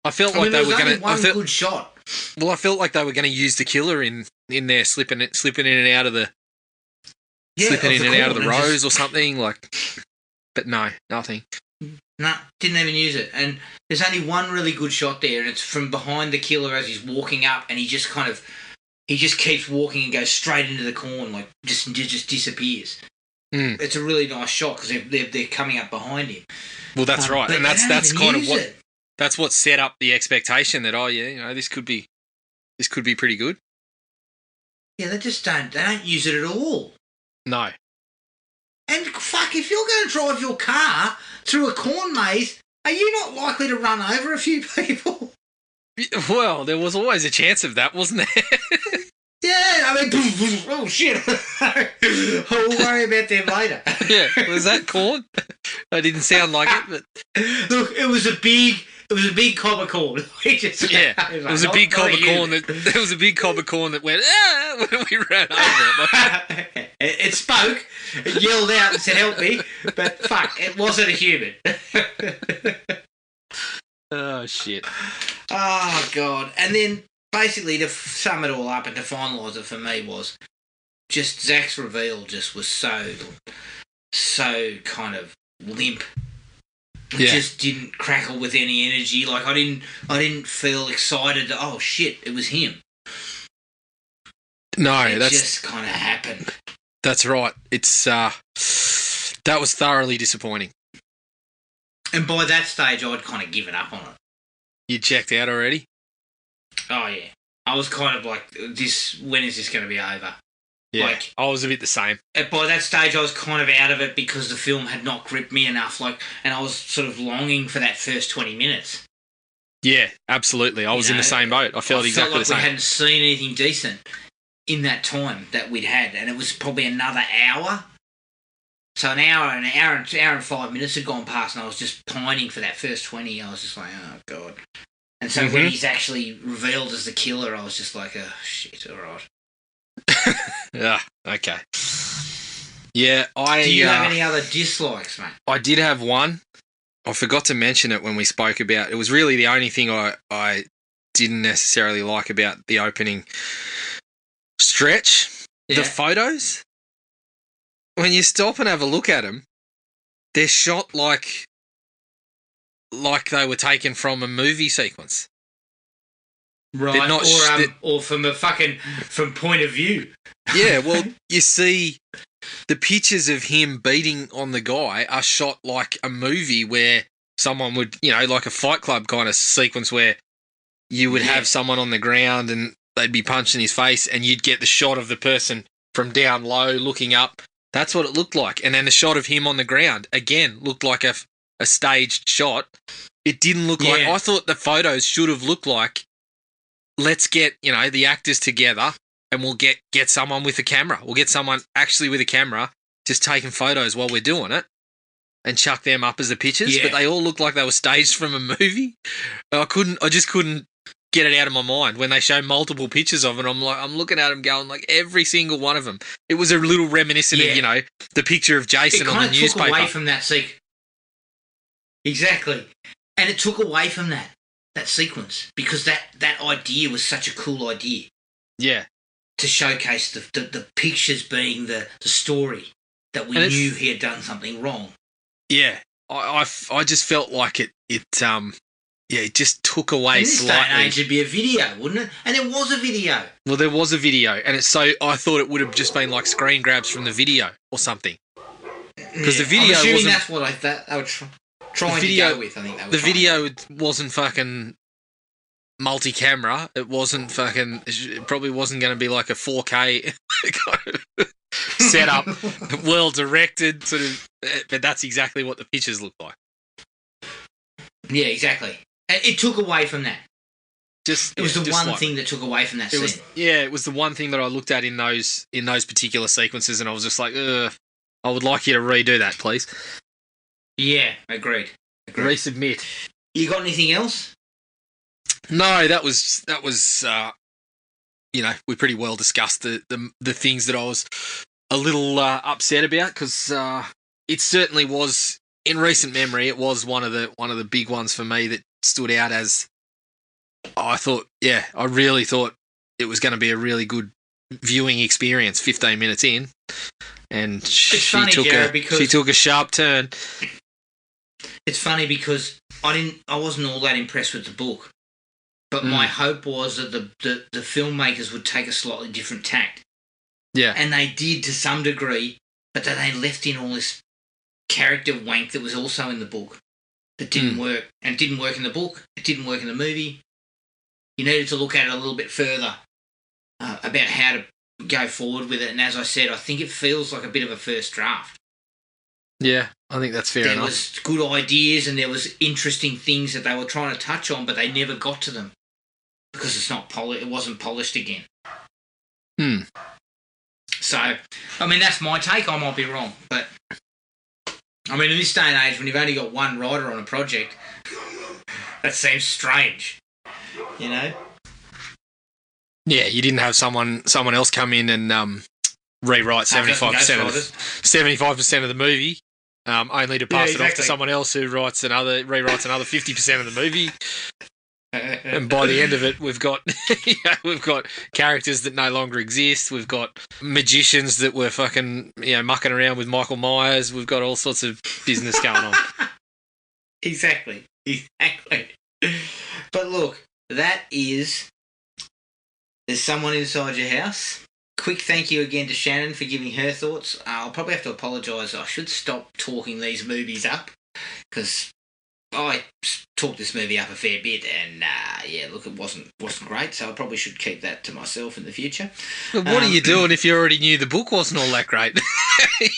I felt like they were going to. One good shot. Well, I felt like they were going to use the killer in there, slipping in and out of the, out of the rows or something like. But no, nothing. No, didn't even use it. And there's only one really good shot there, and it's from behind the killer as he's walking up, and he just keeps walking and goes straight into the corn, like just disappears. It's a really nice shot because they're coming up behind him. Well, that's right, and that's kind of what that's what set up the expectation that this could be pretty good. Yeah, they don't use it at all. No. And fuck, if you're going to drive your car through a corn maze, Are you not likely to run over a few people? Well, there was always a chance of that, wasn't there? Yeah, I mean, oh shit. I'll worry about them later. Yeah, was that corn? That didn't sound like it, but look, it was a big cob of corn. It was a big cob of corn that went when we ran over it. It spoke, it yelled out and said, "Help me!" But fuck, it wasn't a human. Oh shit! Oh god! And then basically to sum it all up and to finalise it for me was just Zach's reveal just was so kind of limp. It just didn't crackle with any energy. Like I didn't feel excited. Oh shit! It was him. No, it that's just kind of happened. That's right. It's that was thoroughly disappointing. And by that stage, I'd kind of given up on it. You checked out already? Oh yeah, I was kind of like, "This. When is this going to be over?" Yeah, like, I was a bit the same. By that stage, I was kind of out of it because the film had not gripped me enough. Like, and I was sort of longing for that first 20 minutes. Yeah, absolutely. I was in the same boat. I felt exactly like the same. We hadn't seen anything decent in that time that we'd had, and it was probably another hour. So an hour and 5 minutes had gone past, and I was just pining for that first 20. I was just like, oh god. And so when he's actually revealed as the killer, I was just like, oh shit, all right. Yeah, okay. Yeah, Do you have any other dislikes, mate? I did have one. I forgot to mention it when we spoke about it. Was really the only thing I didn't necessarily like about the opening stretch. Yeah. The photos. When you stop and have a look at them, they're shot like they were taken from a movie sequence. Right, not or from from point of view. Yeah, well, you see the pictures of him beating on the guy are shot like a movie where someone would, like a Fight Club kind of sequence where you would have someone on the ground and they'd be punching his face and you'd get the shot of the person from down low looking up. That's what it looked like. And then the shot of him on the ground, again, looked like a staged shot. It didn't look like... I thought the photos should have looked like, let's get, the actors together and we'll get someone with a camera. We'll get someone actually with a camera just taking photos while we're doing it and chuck them up as the pictures. Yeah. But they all looked like they were staged from a movie. I just couldn't get it out of my mind when they show multiple pictures of it. I'm looking at them going like every single one of them. It was a little reminiscent of, the picture of Jason on the newspaper. It took away from that sequence. Exactly. And it took away from that sequence because that idea was such a cool idea. Yeah. To showcase the pictures being the story that we knew he had done something wrong. Yeah. I just felt like it just took away slightly. In this day and age, it'd be a video, wouldn't it? And it was a video. Well, there was a video, and I thought it would have just been like screen grabs from the video or something. Because the video I'm assuming wasn't... that's what I would trying to go with, I think that was the video wasn't fucking multi-camera. It wasn't fucking... It probably wasn't going to be like a 4K kind of setup, well-directed, sort of... But that's exactly what the pictures look like. Yeah, exactly. It took away from that. It was the one thing that took away from that scene. It was the one thing that I looked at in those particular sequences, and I was just like, ugh, I would like you to redo that, please. Yeah, agreed. Resubmit. You got anything else? No, that was we pretty well discussed the things that I was a little upset about because it certainly was in recent memory. It was one of the big ones for me that stood out as I really thought it was going to be a really good viewing experience 15 minutes in, and she took a sharp turn. It's funny because I wasn't all that impressed with the book, but my hope was that the filmmakers would take a slightly different tact. Yeah, and they did to some degree, but then they left in all this character wank that was also in the book that didn't work, and it didn't work in the book. It didn't work in the movie. You needed to look at it a little bit further about how to go forward with it. And as I said, I think it feels like a bit of a first draft. Yeah, I think that's fair There enough. was good ideas and there was interesting things that they were trying to touch on, but they never got to them because it wasn't polished again. So, I mean, that's my take. I might be wrong, but I mean, in this day and age, when you've only got one writer on a project, that seems strange, you know? Yeah, you didn't have someone else come in and rewrite 75% of the movie, only to pass it off to someone else who rewrites another 50% of the movie. And by the end of it, we've got we've got characters that no longer exist. We've got magicians that were fucking mucking around with Michael Myers. We've got all sorts of business going on. Exactly. But look, there's someone inside your house. Quick thank you again to Shannon for giving her thoughts. I'll probably have to apologise. I should stop talking these movies up because I talked this movie up a fair bit, and look, it wasn't great. So I probably should keep that to myself in the future. But what are you doing if you already knew the book wasn't all that great?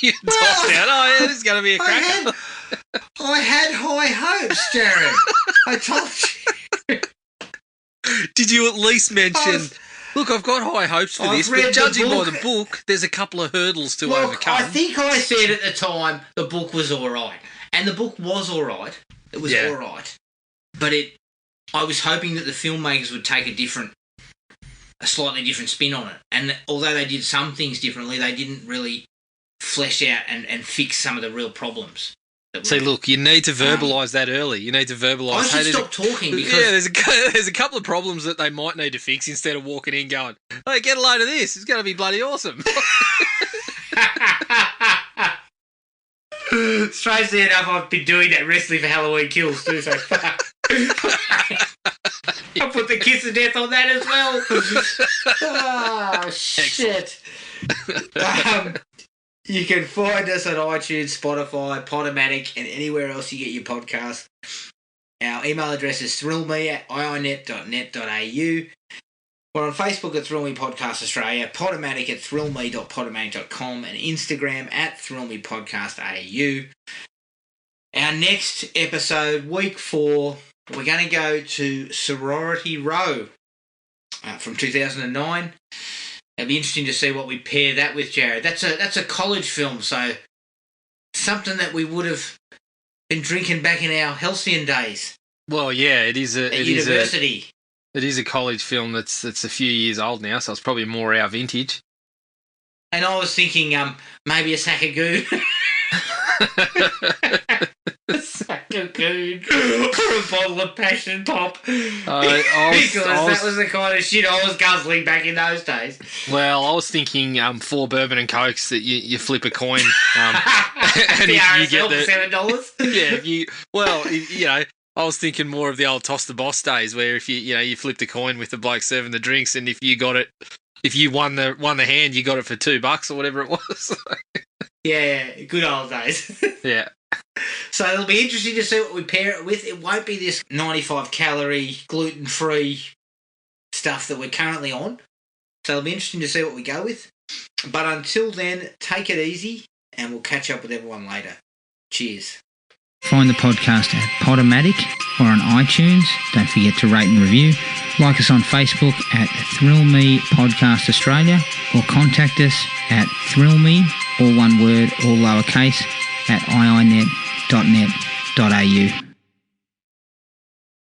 You tossed out, this is going to be a cracker. I had high hopes, Jared. I told you. Did you at least mention? Look, I've got high hopes for this, but judging by the book, there's a couple of hurdles to overcome. I think I said at the time the book was all right, and the book was all right. It was all right, but I was hoping that the filmmakers would take a slightly different spin on it. And although they did some things differently, they didn't really flesh out and fix some of the real problems. See, look, you need to verbalise that early. You need to verbalise. I should stop talking because there's a couple of problems that they might need to fix instead of walking in going, "Hey, get a load of this. It's going to be bloody awesome." Strangely enough, I've been doing that wrestling for Halloween Kills too. So fuck. I put the kiss of death on that as well. Oh shit. You can find us on iTunes, Spotify, Podomatic, and anywhere else you get your podcast. Our email address is thrillme@iinet.net.au. We're on Facebook at Thrill Me Podcast Australia, Podomatic at thrillme.podomatic.com, and Instagram at thrillmepodcastau. Our next episode, week 4, we're going to go to Sorority Row from 2009. It'll be interesting to see what we pair that with, Jared. That's a college film, so something that we would have been drinking back in our halcyon days. Well, yeah, it is at university. It is a college film that's a few years old now, so it's probably more our vintage. And I was thinking maybe a sack of goon. A sack of goon or a bottle of passion pop. Because that was the kind of shit I was guzzling back in those days. Well, I was thinking 4 bourbon and cokes that you flip a coin. And the RSL for $7? Yeah, I was thinking more of the old toss the boss days, where if you flipped a coin with the bloke serving the drinks, and if you won the hand, you got it for $2 or whatever it was. Yeah, good old days. Yeah. So it'll be interesting to see what we pair it with. It won't be this 95-calorie, gluten-free stuff that we're currently on. So it'll be interesting to see what we go with. But until then, take it easy, and we'll catch up with everyone later. Cheers. Find the podcast at Podomatic or on iTunes. Don't forget to rate and review. Like us on Facebook at Thrill Me Podcast Australia, or contact us at thrillme, all one word, all lowercase, at iinet.net.au.